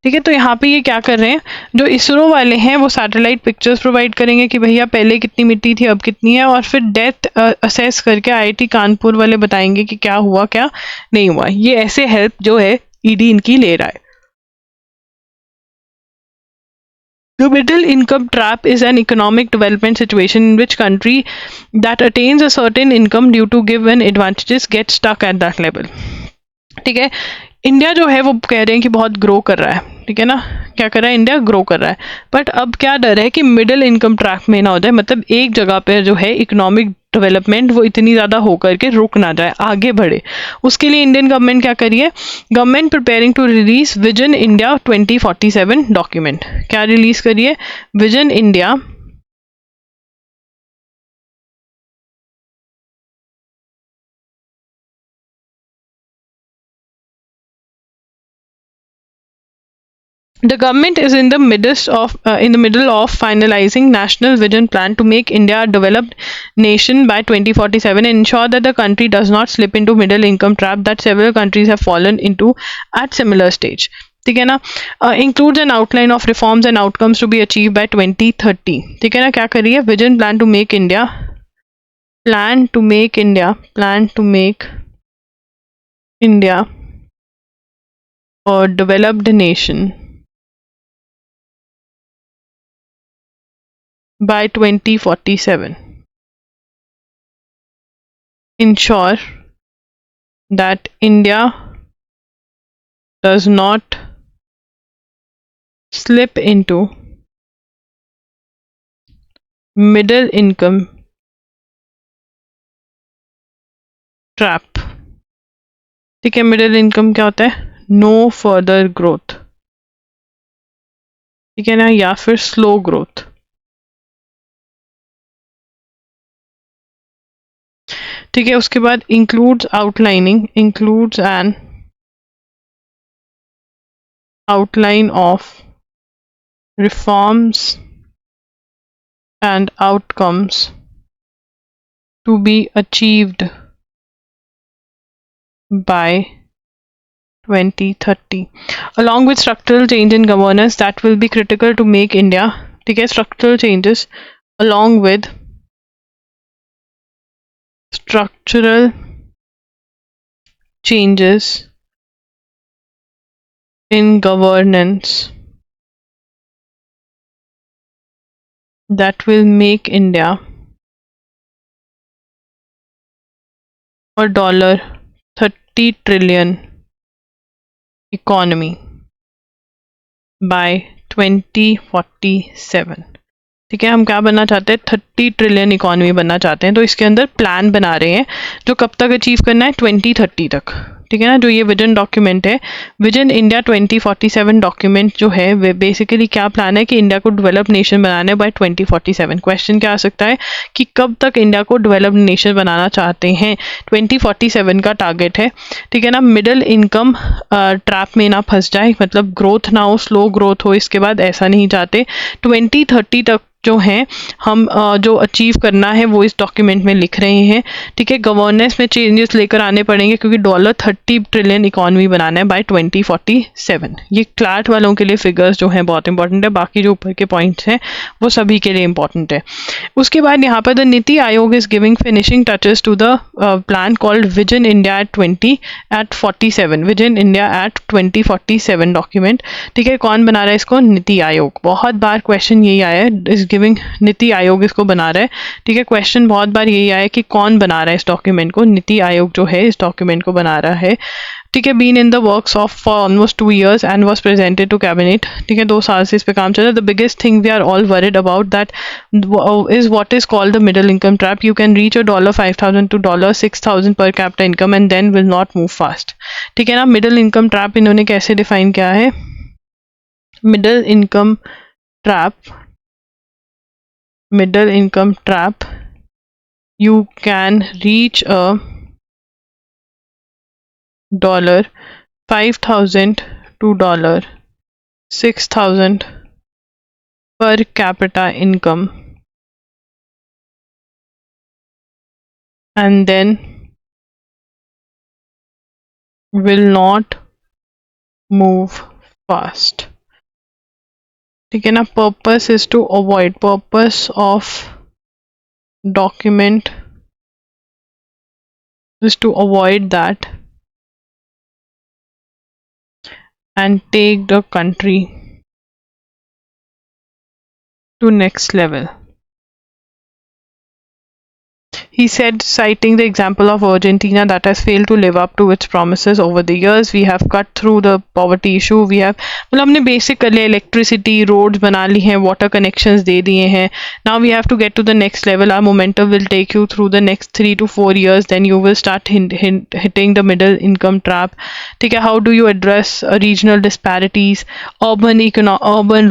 ठीक है। तो यहाँ पे ये क्या कर रहे हैं, जो इसरो वाले हैं वो सैटेलाइट पिक्चर्स प्रोवाइड करेंगे कि भैया पहले कितनी मिट्टी थी अब कितनी है, और फिर डेप्थ असेस करके आईआईटी कानपुर वाले बताएंगे कि क्या हुआ क्या नहीं हुआ। ये ऐसे हेल्प जो है ईडी इनकी ले रहा है। The middle income trap is an economic development situation in which country that attains a certain income due to given advantages get stuck at that level. ठीक है। इंडिया जो है वो कह रहे हैं कि बहुत ग्रो कर रहा है, ठीक है ना, क्या कर रहा है, इंडिया ग्रो कर रहा है, बट अब क्या डर है कि मिडिल इनकम ट्रैक में ना हो जाए, मतलब एक जगह पे जो है इकोनॉमिक डेवलपमेंट वो इतनी ज़्यादा होकर के रुक ना जाए, आगे बढ़े। उसके लिए इंडियन गवर्नमेंट क्या करिए, government preparing to release vision India 2047 document. क्या रिलीज करिए, vision India The government is in the middle of finalizing national vision plan to make India a developed nation by 2047 and ensure that the country does not slip into middle income trap that several countries have fallen into at similar stage. ठीक है ना, includes an outline of reforms and outcomes to be achieved by 2030. ठीक है ना, क्या करिए, vision plan to make India a developed nation by 2047. Ensure that India does not slip into middle income trap. ठीक है, मिडिल इनकम क्या होता है, नो फर्दर ग्रोथ, ठीक है ना, या फिर स्लो ग्रोथ। ठीक है, उसके बाद includes an outline of reforms and outcomes to be achieved by 2030 along with structural change in governance that will be critical to make India, ठीक है, structural changes along with structural changes in governance that will make India a $30 trillion economy by 2047. ठीक है, हम क्या बनना चाहते हैं, 30 trillion economy बनना चाहते हैं। तो इसके अंदर प्लान बना रहे हैं जो कब तक अचीव करना है, 2030 तक। ठीक है ना, जो ये विजन डॉक्यूमेंट है, विजन इंडिया 2047 डॉक्यूमेंट जो है वे बेसिकली क्या प्लान है कि इंडिया को डेवलप नेशन बनाना है बाय 2047। क्वेश्चन क्या आ सकता है कि कब तक इंडिया को डेवलप नेशन बनाना चाहते हैं, 2047 का टारगेट है। ठीक है ना, मिडिल इनकम ट्रैप में ना फंस जाए, मतलब ग्रोथ ना हो, स्लो ग्रोथ हो, इसके बाद ऐसा नहीं चाहते। 2030 तक जो हैं हम जो अचीव करना है वो इस डॉक्यूमेंट में लिख रहे हैं। ठीक है, गवर्नेंस में चेंजेस लेकर आने पड़ेंगे क्योंकि $30 ट्रिलियन इकोनॉमी बनाना है बाय 2047। ये क्लैट वालों के लिए फिगर्स जो हैं बहुत इंपॉर्टेंट है, बाकी जो ऊपर के पॉइंट्स हैं वो सभी के लिए इंपॉर्टेंट है। उसके बाद यहाँ पर the NITI Aayog is giving finishing touches to the plan called vision India at 47, vision India at 2047 document. ठीक है, कौन बना रहा है इसको, नीति आयोग। बहुत बार क्वेश्चन यही आया है, इस गिविंग नीति आयोग इसको बना रहा है। ठीक है, क्वेश्चन बहुत बार यही आया है कि कौन बना रहा है इस डॉक्यूमेंट को, नीति आयोग जो है इस डॉक्यूमेंट को बना रहा है। ठीक है, been in the works of for almost 2 years and was presented to cabinet. ठीक है, 2 साल से इस पे काम चल रहा है। The biggest thing we are all worried about that is what is called the middle income trap. You can reach $5,000 to $6,000 per capita income and then will not move fast. ठीक है ना, मिडिल इनकम ट्रैप इन्होंने कैसे define किया है, middle income trap, you can reach a $5,000 to $6,000 per capita income and then will not move fast. ठीक है ना, purpose is to avoid, purpose of document is to avoid that and take the country to next level. He said, citing the example of Argentina that has failed to live up to its promises over the years. We have cut through the poverty issue. We have, मतलब हमने basic कर लिया, electricity, roads बना ली हैं, water connections दे दिए हैं. Now we have to get to the next level. Our momentum will take you through the next 3 to 4 years. Then you will start hitting the middle income trap. ठीक है, how do you address regional disparities, urban,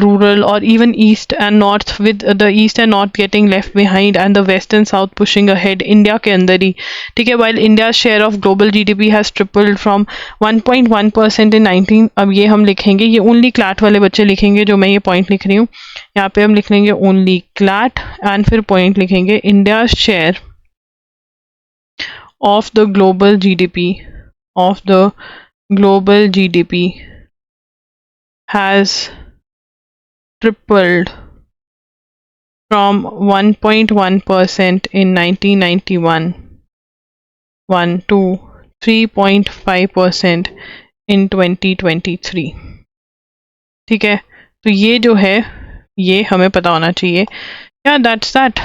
rural, or even east and north, with the east and north getting left behind and the west and south pushing ahead. India के अंदर ही, ठीक है, while India's share of global GDP has tripled from 1.1% in 19. अब ये हम लिखेंगे, ये only CLAT वाले बच्चे लिखेंगे जो मैं ये पॉइंट लिख रही हूँ. यहाँ पे हम लिख लेंगे ओनली क्लैट एंड फिर पॉइंट लिखेंगे India share of the global GDP has tripled from 1.1% in 1991 to 3.5% in 2023. ठीक है, तो ये जो है ये हमें पता होना चाहिए. या दैट्स दैट.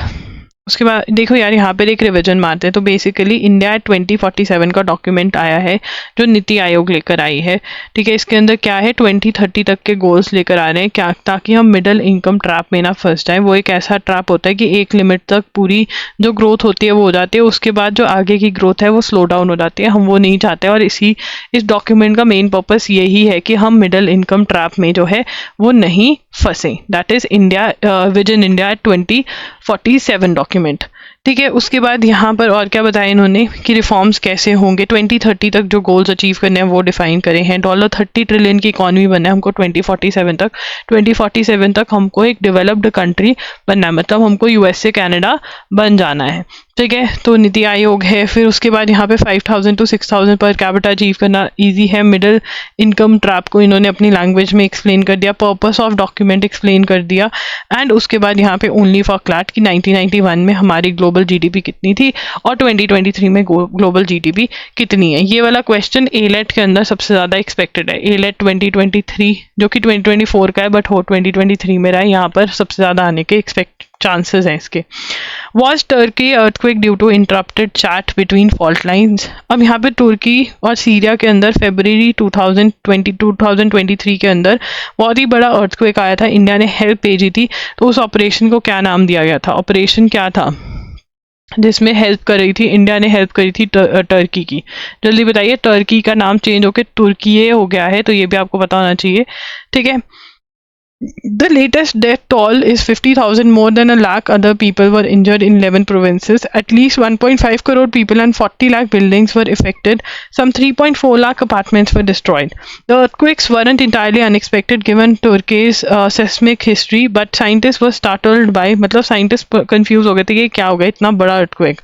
उसके बाद देखो यार, यहाँ पर एक रिविजन मारते हैं. तो बेसिकली इंडिया 2047 का डॉक्यूमेंट आया है जो नीति आयोग लेकर आई है. ठीक है, इसके अंदर क्या है, 2030 तक के गोल्स लेकर आ रहे हैं, क्या, ताकि हम मिडिल इनकम ट्रैप में ना फंस जाए. वो एक ऐसा ट्रैप होता है कि एक लिमिट तक पूरी जो ग्रोथ होती है वो हो जाती है, उसके बाद जो आगे की ग्रोथ है वो स्लो डाउन हो जाती है. हम वो नहीं चाहते, और इस डॉक्यूमेंट का मेन पर्पस यही है कि हम मिडिल इनकम ट्रैप में जो है वो नहीं फंसे. That is India vision India 2047 document. ठीक है, उसके बाद यहाँ पर और क्या बताया इन्होंने कि रिफॉर्म्स कैसे होंगे. 2030 तक जो गोल्स अचीव करने हैं वो डिफाइन करे हैं. $30 ट्रिलियन की इकॉनमी बनना है हमको 2047 तक हमको एक डेवलप्ड कंट्री बनना है, मतलब हमको USA कनाडा बन जाना है. ठीक है, तो नीति आयोग है. फिर उसके बाद यहाँ पे 5,000 to 6,000 पर कैपिटा अचीव करना ईजी है. मिडिल इनकम ट्रैप को इन्होंने अपनी लैंग्वेज में एक्सप्लेन कर दिया, पर्पस ऑफ डॉक्यूमेंट एक्सप्लेन कर दिया. एंड उसके बाद यहाँ पे ओनली फॉर क्लैट की 1991 में हमारी ग्लोबल GDP कितनी थी और 2023 में ग्लोबल GDP कितनी है. ये वाला क्वेश्चन ALET के अंदर सबसे ज़्यादा एक्सपेक्टेड है. ALET 2023 जो कि 2024 का है बट हो 2023 में रहा है, यहाँ पर सबसे ज़्यादा आने के चांसेस हैं इसके. Was Turkey earthquake due to interrupted chat between fault lines? अब यहाँ पे तुर्की और सीरिया के अंदर फरवरी 2023 के अंदर बहुत ही बड़ा earthquake आया था. इंडिया ने हेल्प भेजी थी, तो उस ऑपरेशन को क्या नाम दिया गया था, ऑपरेशन क्या था जिसमें हेल्प कर रही थी, इंडिया ने हेल्प करी थी टर्की की. जल्दी बताइए, टर्की का नाम चेंज होकर तुर्की हो गया है, तो ये भी आपको पता होना चाहिए. ठीक है, the latest death toll is 50,000. More than a lakh other people were injured in 11 provinces. At least 1.5 crore people and 40 lakh buildings were affected. Some 3.4 lakh apartments were destroyed. The earthquakes weren't entirely unexpected given Turkey's seismic history, but scientists were startled by, मतलब scientists confused हो गए थे कि क्या हो गया इतना बड़ा earthquake.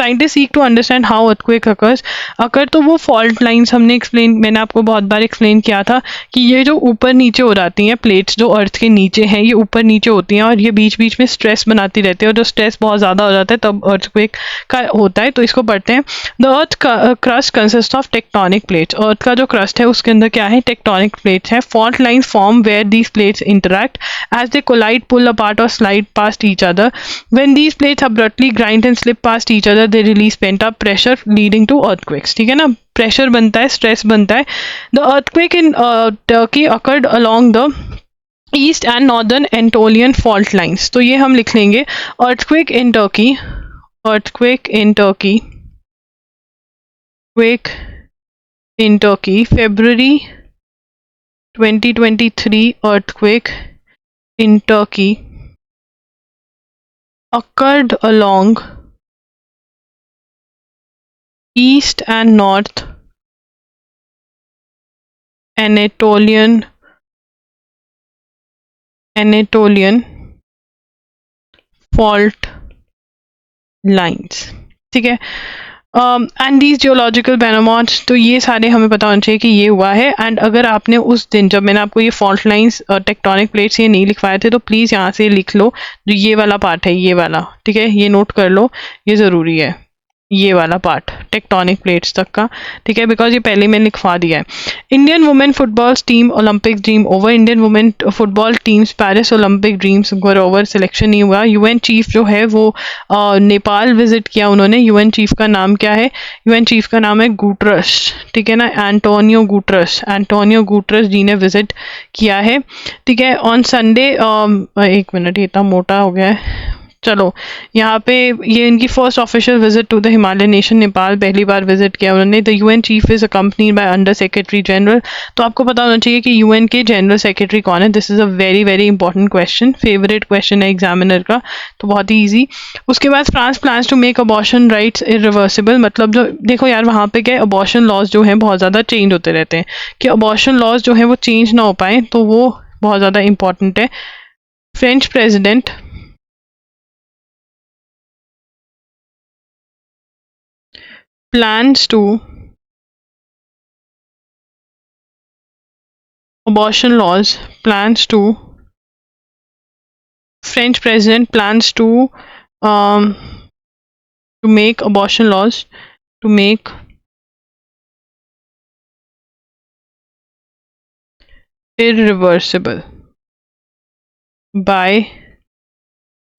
Scientists seek to understand how earthquake occurs. अगर तो वो fault lines मैंने आपको बहुत बार explain किया था कि ये जो ऊपर नीचे हो जाती हैं प्लेट्स जो अर्थ के नीचे हैं, ये ऊपर नीचे होती हैं और ये बीच बीच में स्ट्रेस बनाती रहती है, और जो स्ट्रेस बहुत ज़्यादा हो जाता है तब अर्थक्वेक का होता है. तो इसको पढ़ते हैं. The earth crust consist of tectonic plates. Earth का जो क्रस्ट है उसके अंदर क्या है, टेक्टोनिक प्लेट्स है. Fault lines form where these plates interact as they collide, pull apart और slide past each other. When these plates abruptly grind and slip past each other they release pent up pressure leading to earthquakes. ठीक है ना, pressure बनता है, stress बनता है. The earthquake in Turkey occurred along the east and northern Anatolian fault lines. तो ये हम लिख लेंगे earthquake in Turkey February 2023 earthquake in Turkey occurred along east and north Anatolian fault lines. ठीक है, एंड दीज जियोलॉजिकल बेनोमॉट्स. तो ये सारे हमें पता होना चाहिए कि ये हुआ है. एंड अगर आपने उस दिन जब मैंने आपको ये फॉल्ट लाइंस टेक्टोनिक प्लेट्स ये नहीं लिखवाए थे तो प्लीज़ यहाँ से लिख लो, जो ये वाला पार्ट है ये वाला. ठीक है, ये नोट कर लो, ये ज़रूरी है. ये वाला पार्ट टेक्टोनिक प्लेट्स तक का, ठीक है, बिकॉज ये पहले मैंने लिखवा दिया है। Indian women football team Olympic dream over, Indian women football teams Paris Olympic dreams were over, selection नहीं हुआ। यूएन चीफ जो है वो नेपाल विजिट किया उन्होंने। यूएन चीफ का नाम क्या है? यूएन चीफ का नाम है गुटरस, ठीक है ना, एंटोनियो गुटरस, एंटोनियो गुटरस जी ने विजिट किया है, ठीक है। ऑन संडे, एक मिनट, ये इतना मोटा हो गया है, चलो यहाँ पे ये इनकी first official visit to the Himalayan nation Nepal, पहली बार विजिट किया उन्होंने। The UN chief is accompanied by under secretary general. तो आपको पता होना चाहिए कि यूएन के जनरल सेक्रेटरी कौन है। This is a very very important question, favourite question है एग्जामिनर का, तो बहुत ही ईजी। उसके बाद France plans to make abortion rights irreversible, मतलब जो देखो यार वहाँ पे क्या अबॉर्शन लॉज जो है बहुत ज़्यादा चेंज होते रहते हैं, कि अबॉर्शन लॉज जो है वो चेंज ना हो पाए, तो वो बहुत ज़्यादा इंपॉर्टेंट है। French president plans to abortion laws, plans to French president plans um, to make abortion laws, to make irreversible by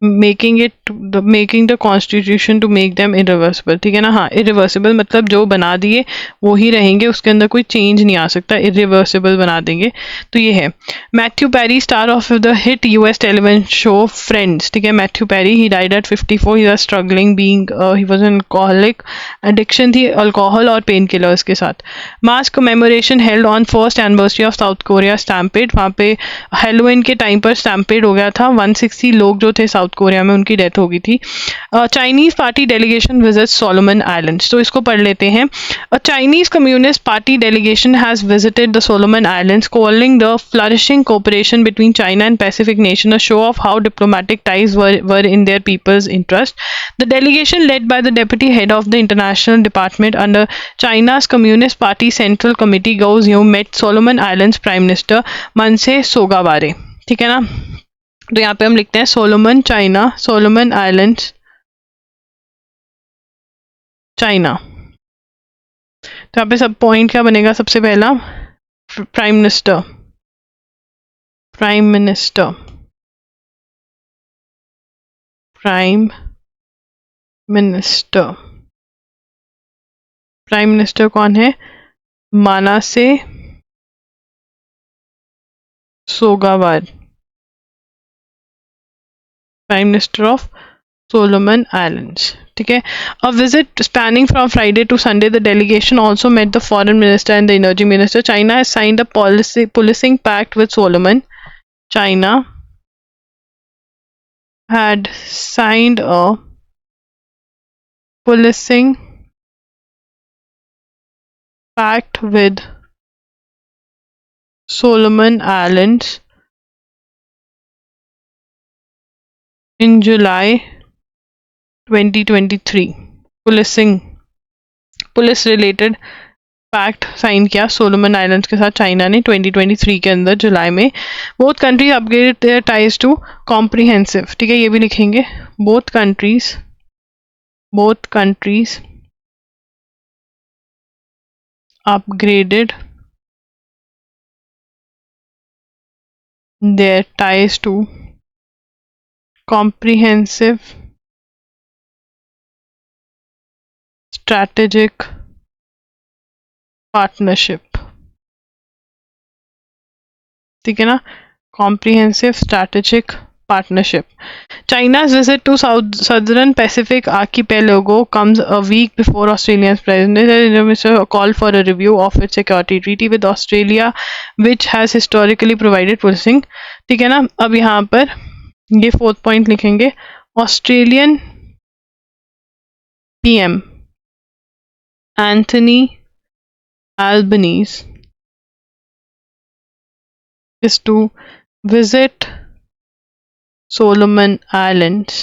making the constitution to make them irreversible, ठीक है ना। हाँ, irreversible मतलब जो बना दिए वो ही रहेंगे, उसके अंदर कोई चेंज नहीं आ सकता, irreversible बना देंगे। तो ये है। Matthew Perry, star of the hit US television show Friends, ठीक है। Matthew Perry he died at 54, he was struggling being, he was an alcoholic, addiction थी अल्कोहल और पेन किलर्स के साथ। Mass commemoration held on first anniversary of South Korea stampede, वहाँ पे Halloween के time पर स्टैम्पेड हो गया था, 160 लोग जो थे साउथ कोरिया में उनकी डेथ हो गई थी। Chinese party delegation visit Solomon islands, तो इसको पढ़ लेते हैं। A Chinese communist party delegation has visited the Solomon islands, calling the flourishing cooperation between China and Pacific nation a show of how diplomatic ties were in their people's interest. The delegation, led by the deputy head of the international department under China's Communist Party Central Committee, goes you met Solomon Islands Prime Minister Manasseh Sogavare, ठीक है ना। तो यहाँ पे हम लिखते हैं Solomon China, Solomon Islands China. तो यहाँ पे सब पॉइंट क्या बनेगा? सबसे पहला prime minister, prime minister, prime minister, prime minister कौन है? Manasseh Sogavare, prime minister of Solomon Islands, ठीक है। A visit spanning from Friday to Sunday, the delegation also met the foreign minister and the energy minister. China has signed a policing pact with Solomon. China had signed a policing pact with Solomon Islands in July 2023. Police related pact sign किया Solomon Islands के साथ China ने 2023 के अंदर जुलाई में। Both countries upgraded their ties to comprehensive, ठीक है, ये भी लिखेंगे। Both countries upgraded their ties to comprehensive strategic partnership, ठीक है ना, comprehensive strategic partnership. China's visit to southern Pacific archipelago comes a week before Australia's president called for a review of its security treaty with Australia, which has historically provided policing, ठीक है ना। अब यहाँ पर ये 4th पॉइंट लिखेंगे। Australian PM Anthony Albanese is to visit Solomon Islands.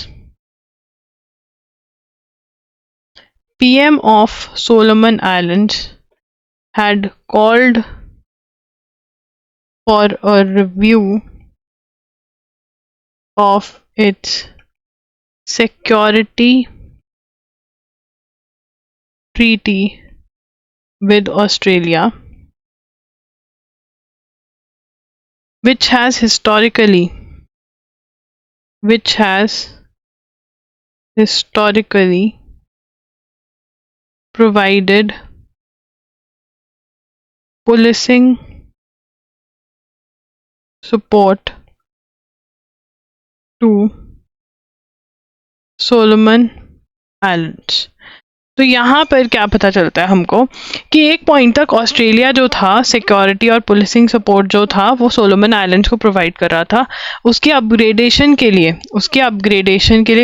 PM of Solomon Islands had called for a review of its security treaty with Australia, which has historically provided policing support to Solomon Islands। तो यहाँ पर क्या पता चलता है हमको कि एक पॉइंट तक ऑस्ट्रेलिया जो था सिक्योरिटी और पुलिसिंग सपोर्ट जो था वो सोलोमन आइलैंड्स को प्रोवाइड कर रहा था। उसके अपग्रेडेशन के लिए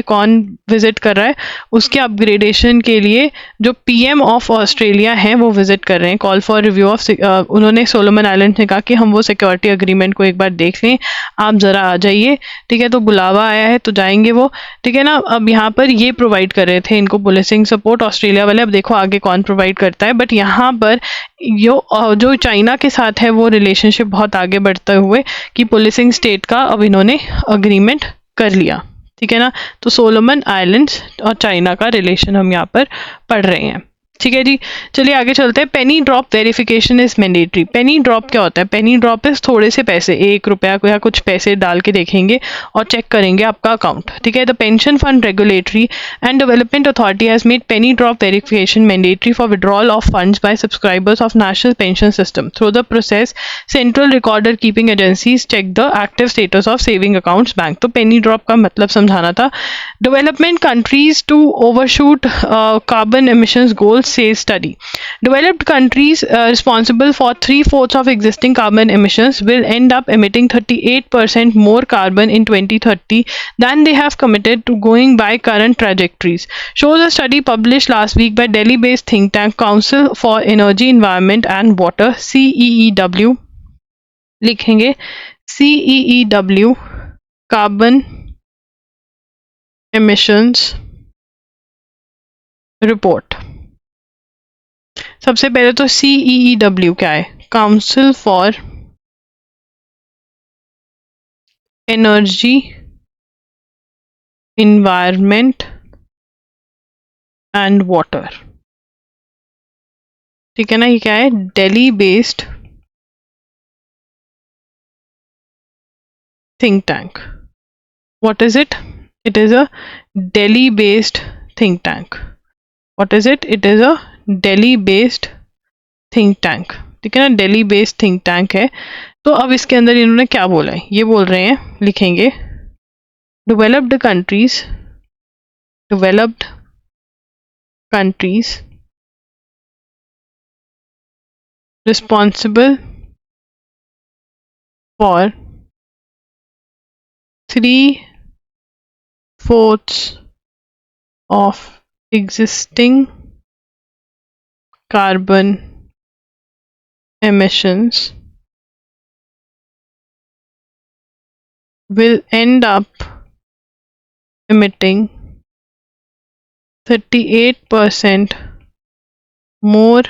कौन विजिट कर रहा है? उसके अपग्रेडेशन के लिए जो पीएम ऑफ ऑस्ट्रेलिया हैं वो विजिट कर रहे हैं। कॉल फॉर रिव्यू ऑफ उन्होंने सोलोमन आइलैंड्स ने कहा कि हम वो सिक्योरिटी अग्रीमेंट को एक बार देख लें, आप ज़रा आ जाइए। ठीक है, तो बुलावा आया है तो जाएंगे वो। ठीक है ना, अब यहाँ पर ये प्रोवाइड कर रहे थे इनको पुलिसिंग सपोर्ट ऑस्ट्रेलिया वाले। अब देखो आगे कौन प्रोवाइड करता है, बट यहाँ पर जो चाइना के साथ है वो रिलेशनशिप बहुत आगे बढ़ते हुए कि पुलिसिंग स्टेट का अब इन्होंने अग्रीमेंट कर लिया। ठीक है ना, तो सोलोमन आइलैंड्स और चाइना का रिलेशन हम यहाँ पर पढ़ रहे हैं। ठीक है जी, चलिए आगे चलते हैं। Penny drop verification is mandatory. Penny drop क्या होता है? पेनी ड्रॉप इज थोड़े से पैसे, 1 रुपया या कुछ पैसे डाल के देखेंगे और चेक करेंगे आपका अकाउंट। ठीक है, the pension fund regulatory and development authority has made penny drop verification mandatory for withdrawal of funds by subscribers of national pension system through the process central recorder keeping agencies check the active status of saving accounts bank. तो penny drop का मतलब समझाना था। Development countries to overshoot carbon emissions goals says study. Developed countries responsible for 3/4 of existing carbon emissions will end up emitting 38% more carbon in 2030 than they have committed to going by current trajectories, shows a study published last week by Delhi-based think tank Council for Energy, Environment and Water (CEEW). लिखेंगे CEEW carbon emissions report। सबसे पहले तो CEEW क्या है? Council for energy, environment and water. ठीक है ना, ये क्या है? Delhi based think tank. What is it? It is a Delhi based think tank. What is it? It is a Delhi based think tank. ठीक है ना, दिल्ली बेस्ड थिंक टैंक है। तो अब इसके अंदर इन्होंने क्या बोला है? ये बोल रहे हैं, लिखेंगे developed countries responsible for 3/4 of existing carbon emissions will end up emitting 38% more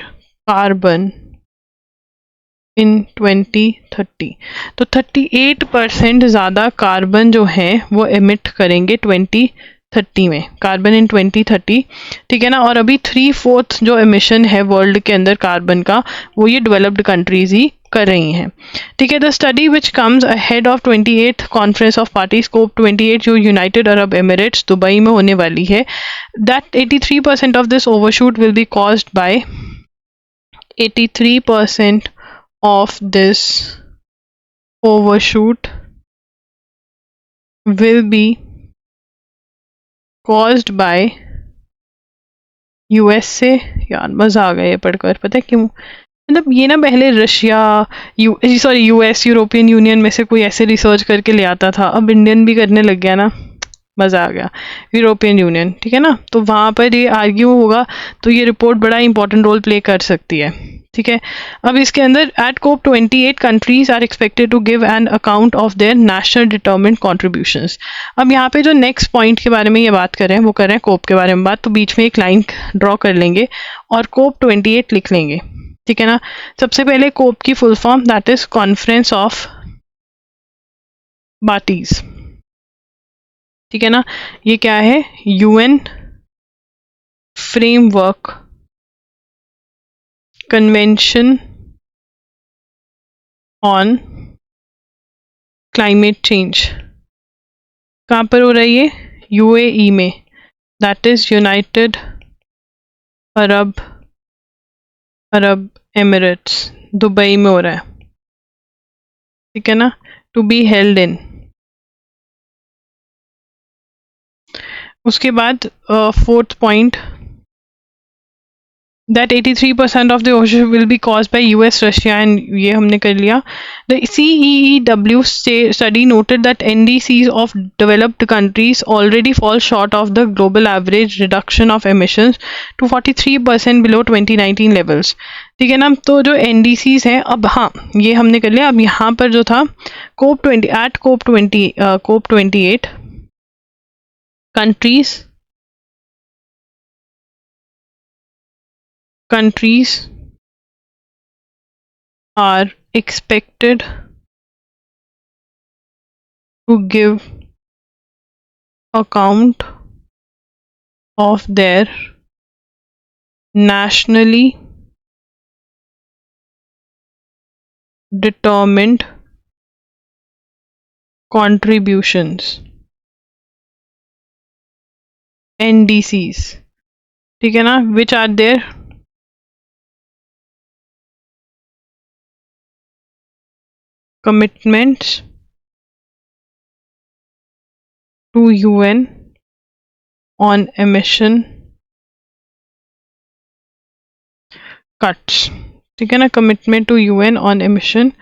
carbon in 2030। तो 38% ज़्यादा कार्बन जो है वो एमिट करेंगे 2030 में, कार्बन इन 2030। ठीक है ना, और अभी 3/4 जो एमिशन है वर्ल्ड के अंदर कार्बन का वो ये डेवलप्ड कंट्रीज ही कर रही हैं। ठीक है, the study which comes ahead of 28th conference of party scope 28 जो यूनाइटेड अरब एमिरेट्स दुबई में होने वाली है, that 83% of this overshoot will be caused by 83% of this overshoot will be caused by USA। यार मज़ा आ गया ये पढ़कर, पता है क्यों? मतलब ये ना पहले रशिया यूएस यूरोपियन यूनियन में से कोई ऐसे रिसर्च करके ले आता था, अब इंडियन भी करने लग गया ना, मज़ा आ गया। यूरोपियन यूनियन, ठीक है ना, तो वहाँ पर ये आर्ग्यू होगा तो ये रिपोर्ट बड़ा इंपॉर्टेंट रोल प्ले कर सकती है। ठीक है, अब इसके अंदर at COP 28 countries are expected to give an account of their national determined contributions. अब यहाँ पे जो नेक्स्ट पॉइंट के बारे में ये बात कर रहे हैं वो कर रहे हैं कोप के बारे में बात, तो बीच में एक लाइन ड्रॉ कर लेंगे और कोप 28 लिख लेंगे। ठीक है ना, सबसे पहले कोप की full form that is conference of parties. ठीक है ना, ये क्या है? UN framework convention on climate change कहाँ पर हो रही है? यूएई में, that is United Arab Emirates, Dubai में हो रहा है, ठीक है ना, टू बी हेल्ड इन। उसके बाद fourth point, that 83% of the ocean will be caused by US, Russia, and ये हमने कर लिया. The CEEW study noted that NDCs of developed countries already fall short of the global average reduction of emissions to 43% below 2019 levels. ठीक है ना, तो जो NDCs हैं, अब हाँ ये हमने कर लिया. अब यहाँ पर जो था COP28 countries are expected to give account of their nationally determined contributions, NDCs, ठीक है ना, which are their commitments to UN on emission cuts, ठीक है ना, commitment to UN on emission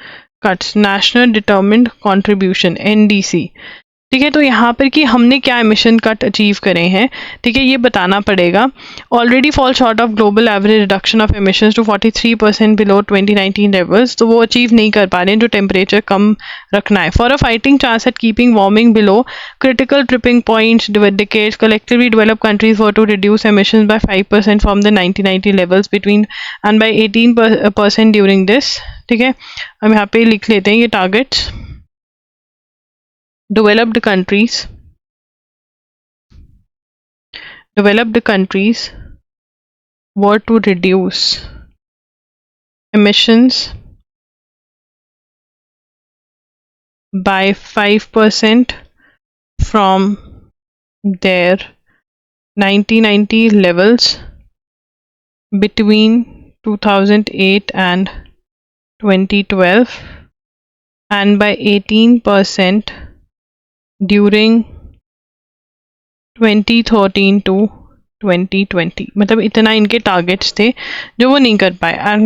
cuts, national determined contribution, NDC, ठीक है. तो यहाँ पर कि हमने क्या एमिशन कट अचीव करे हैं, ठीक है, ये बताना पड़ेगा. Already fall short of global average reduction of emissions to 43% below 2019 levels, तो वो अचीव नहीं कर पा रहे हैं जो टेम्परेचर कम रखना है. For a fighting chance at keeping warming below critical tripping points decades, collectively developed countries were to reduce emissions by 5% from the 1990 levels between and by 18% during this, ठीक है. हम यहाँ पे लिख लेते हैं ये targets. Developed countries were to reduce emissions by 5% from their 1990 levels between 2008 and 2012 and by 18% during 2013 to 2020. मतलब इतना इनके टारगेट्स थे जो वो नहीं कर पाए. And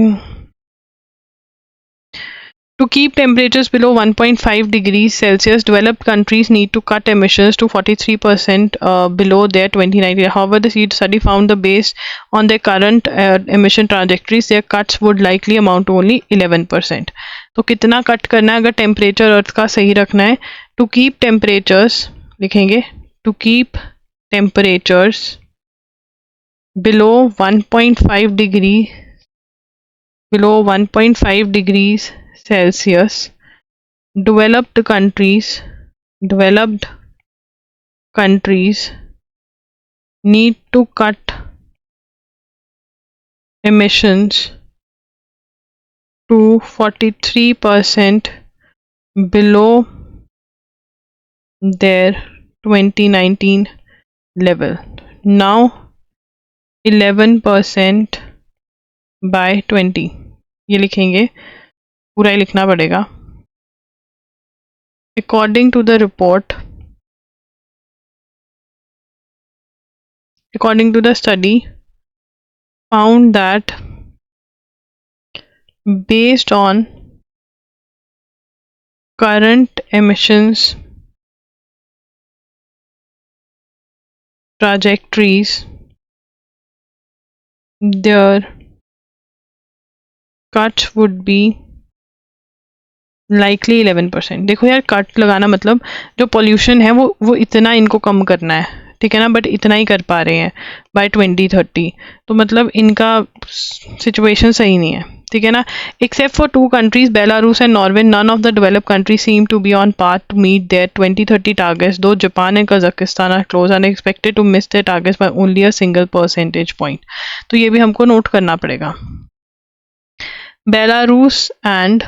to keep temperatures below 1.5 degrees Celsius, developed countries need to cut emissions to 43% below their 2019. However, the study found that based on their current emission trajectories, their cuts would likely amount to only 11%. तो कितना cut करना है अगर temperature अर्थ का सही रखना है? To keep temperatures लिखेंगे, to keep temperatures below 1.5 degree, below 1.5 degrees Celsius, developed countries need to cut emissions to 43% below their 2019 level. Now 11% by 20, ये लिखेंगे, पूरा ही लिखना पड़ेगा. According to the study found that based on current emissions trajectories, their cuts would be likely 11%. देखो यार, cut लगाना मतलब जो पोल्यूशन है वो इतना इनको कम करना है, ठीक है ना, बट इतना ही कर पा रहे हैं बाय 2030. तो मतलब इनका सिचुएशन सही नहीं है, ठीक है ना. Except for 2 countries, Belarus and Norway, none of the developed countries seem to be on path to meet their 2030 targets, though Japan and Kazakhstan are close and expected to miss their targets by only a single percentage point. तो ये भी हमको note करना पड़ेगा. Belarus and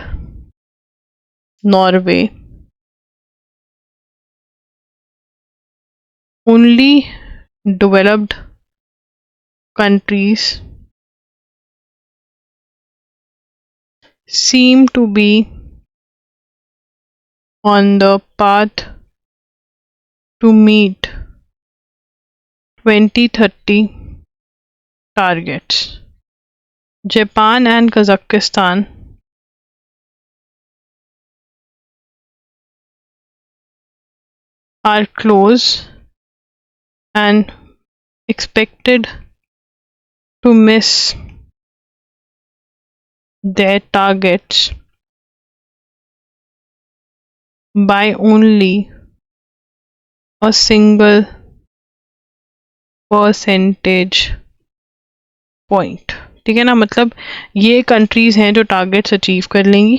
Norway only developed countries seem to be on the path to meet 2030 targets. Japan and Kazakhstan are close and expected to miss their targets by only a single percentage point. ठीक है ना, मतलब ये countries हैं जो targets achieve कर लेंगी,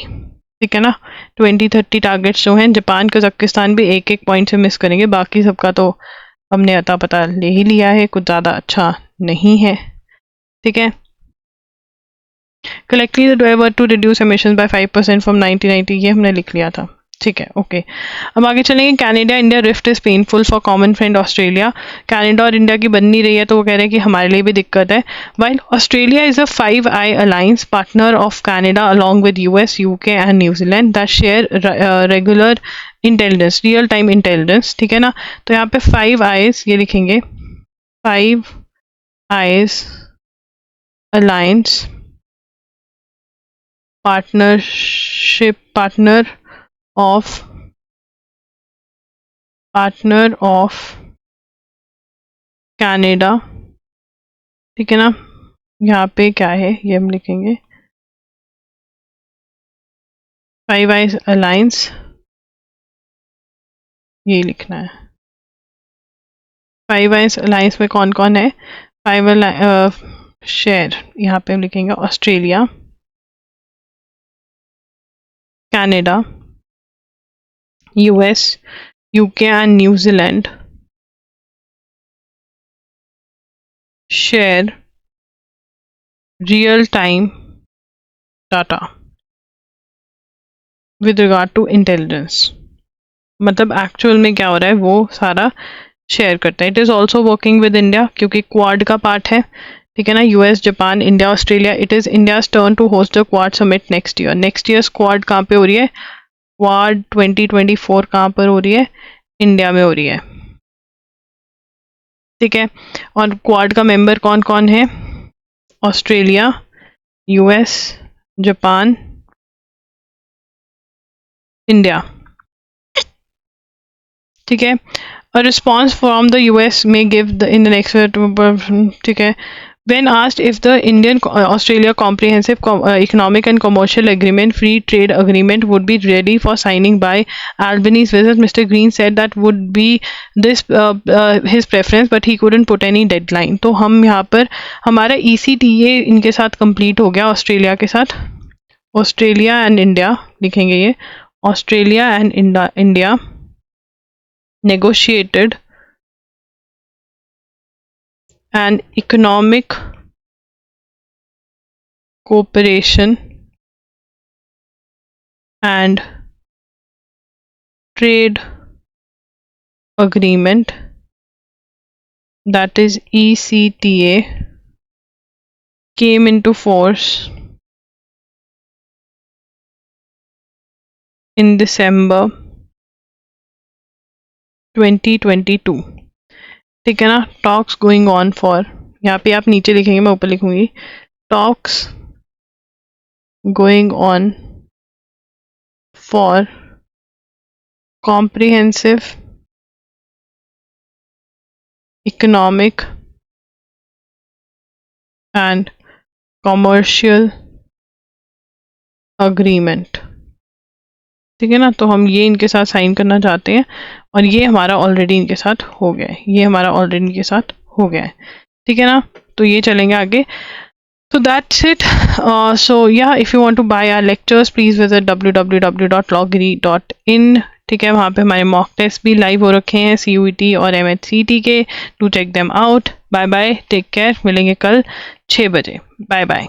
ठीक है ना। 2030 टारगेट्स जो हैं, जापान कजाकिस्तान भी एक एक पॉइंट से मिस करेंगे, बाकी सबका तो हमने अता पता ले ही लिया है, कुछ ज़्यादा अच्छा नहीं है, ठीक है। Collectively the driver to reduce emission by 5% from 1990, ये हमने लिख लिया था, ठीक है, ओके। अब आगे चलेंगे। Canada India rift is painful for common friend Australia. Canada और इंडिया की बन नहीं रही है, तो वो कह रहे हैं कि हमारे लिए भी दिक्कत है। While Australia is a 5 alliance partner of Canada along with US, UK and New Zealand that share regular intelligence, real time intelligence, ठीक है ना। तो यहाँ पे 5 आईज ये लिखेंगे, 5 eyes alliance partnership partner of Canada, ठीक है ना। यहाँ पे क्या है ये हम लिखेंगे, 5 आईज अलायंस, ये लिखना है। 5 आईज अलायंस में कौन कौन है, 5 शेयर, यहाँ पे हम लिखेंगे Australia, Canada, US, UK and New Zealand share real-time data with regard to intelligence। मतलब एक्चुअल में क्या हो रहा है वो सारा शेयर करता है। It is also working with India, क्योंकि क्वाड का पार्ट है, ठीक है ना। US, Japan, India, Australia. It is India's turn to host the Quad summit next year. नेक्स्ट ईयर क्वाड कहाँ पे हो रही है, क्वाड 2024 कहाँ पर हो रही है, इंडिया में हो रही है, ठीक है। और क्वाड का मेंबर कौन कौन है, ऑस्ट्रेलिया, यूएस, जापान, इंडिया, ठीक है। A response from the US may give in the next, ठीक है। When asked if the Indian-Australia Comprehensive Economic and Commercial Agreement, Free Trade Agreement, would be ready for signing by Albany's visit, Mr. Green said that would be his preference, but he couldn't put any deadline. तो हम यहाँ पर हमारा ECTA इनके साथ complete हो गया, Australia के साथ। ऑस्ट्रेलिया एंड इंडिया लिखेंगे, ये Australia and India negotiated an economic cooperation and trade agreement, that is ECTA, came into force in December 2022, ठीक है ना। टॉक्स गोइंग ऑन फॉर, यहाँ पे आप नीचे लिखेंगे, मैं ऊपर लिखूंगी, talks going on for comprehensive economic and commercial agreement, ठीक है ना। तो हम ये इनके साथ साइन करना चाहते हैं, और ये हमारा ऑलरेडी इनके साथ हो गया है, ये हमारा ऑलरेडी इनके साथ हो गया है, ठीक है ना। तो ये चलेंगे आगे। So that's it. So yeah, if you want to buy our lectures, please visit www.lawgiri.in, ठीक है। वहाँ पे हमारे मॉक टेस्ट भी लाइव हो रखे हैं, CUET और MHCET के, to check them out. Bye bye, take care, मिलेंगे कल 6 बजे, बाय बाय।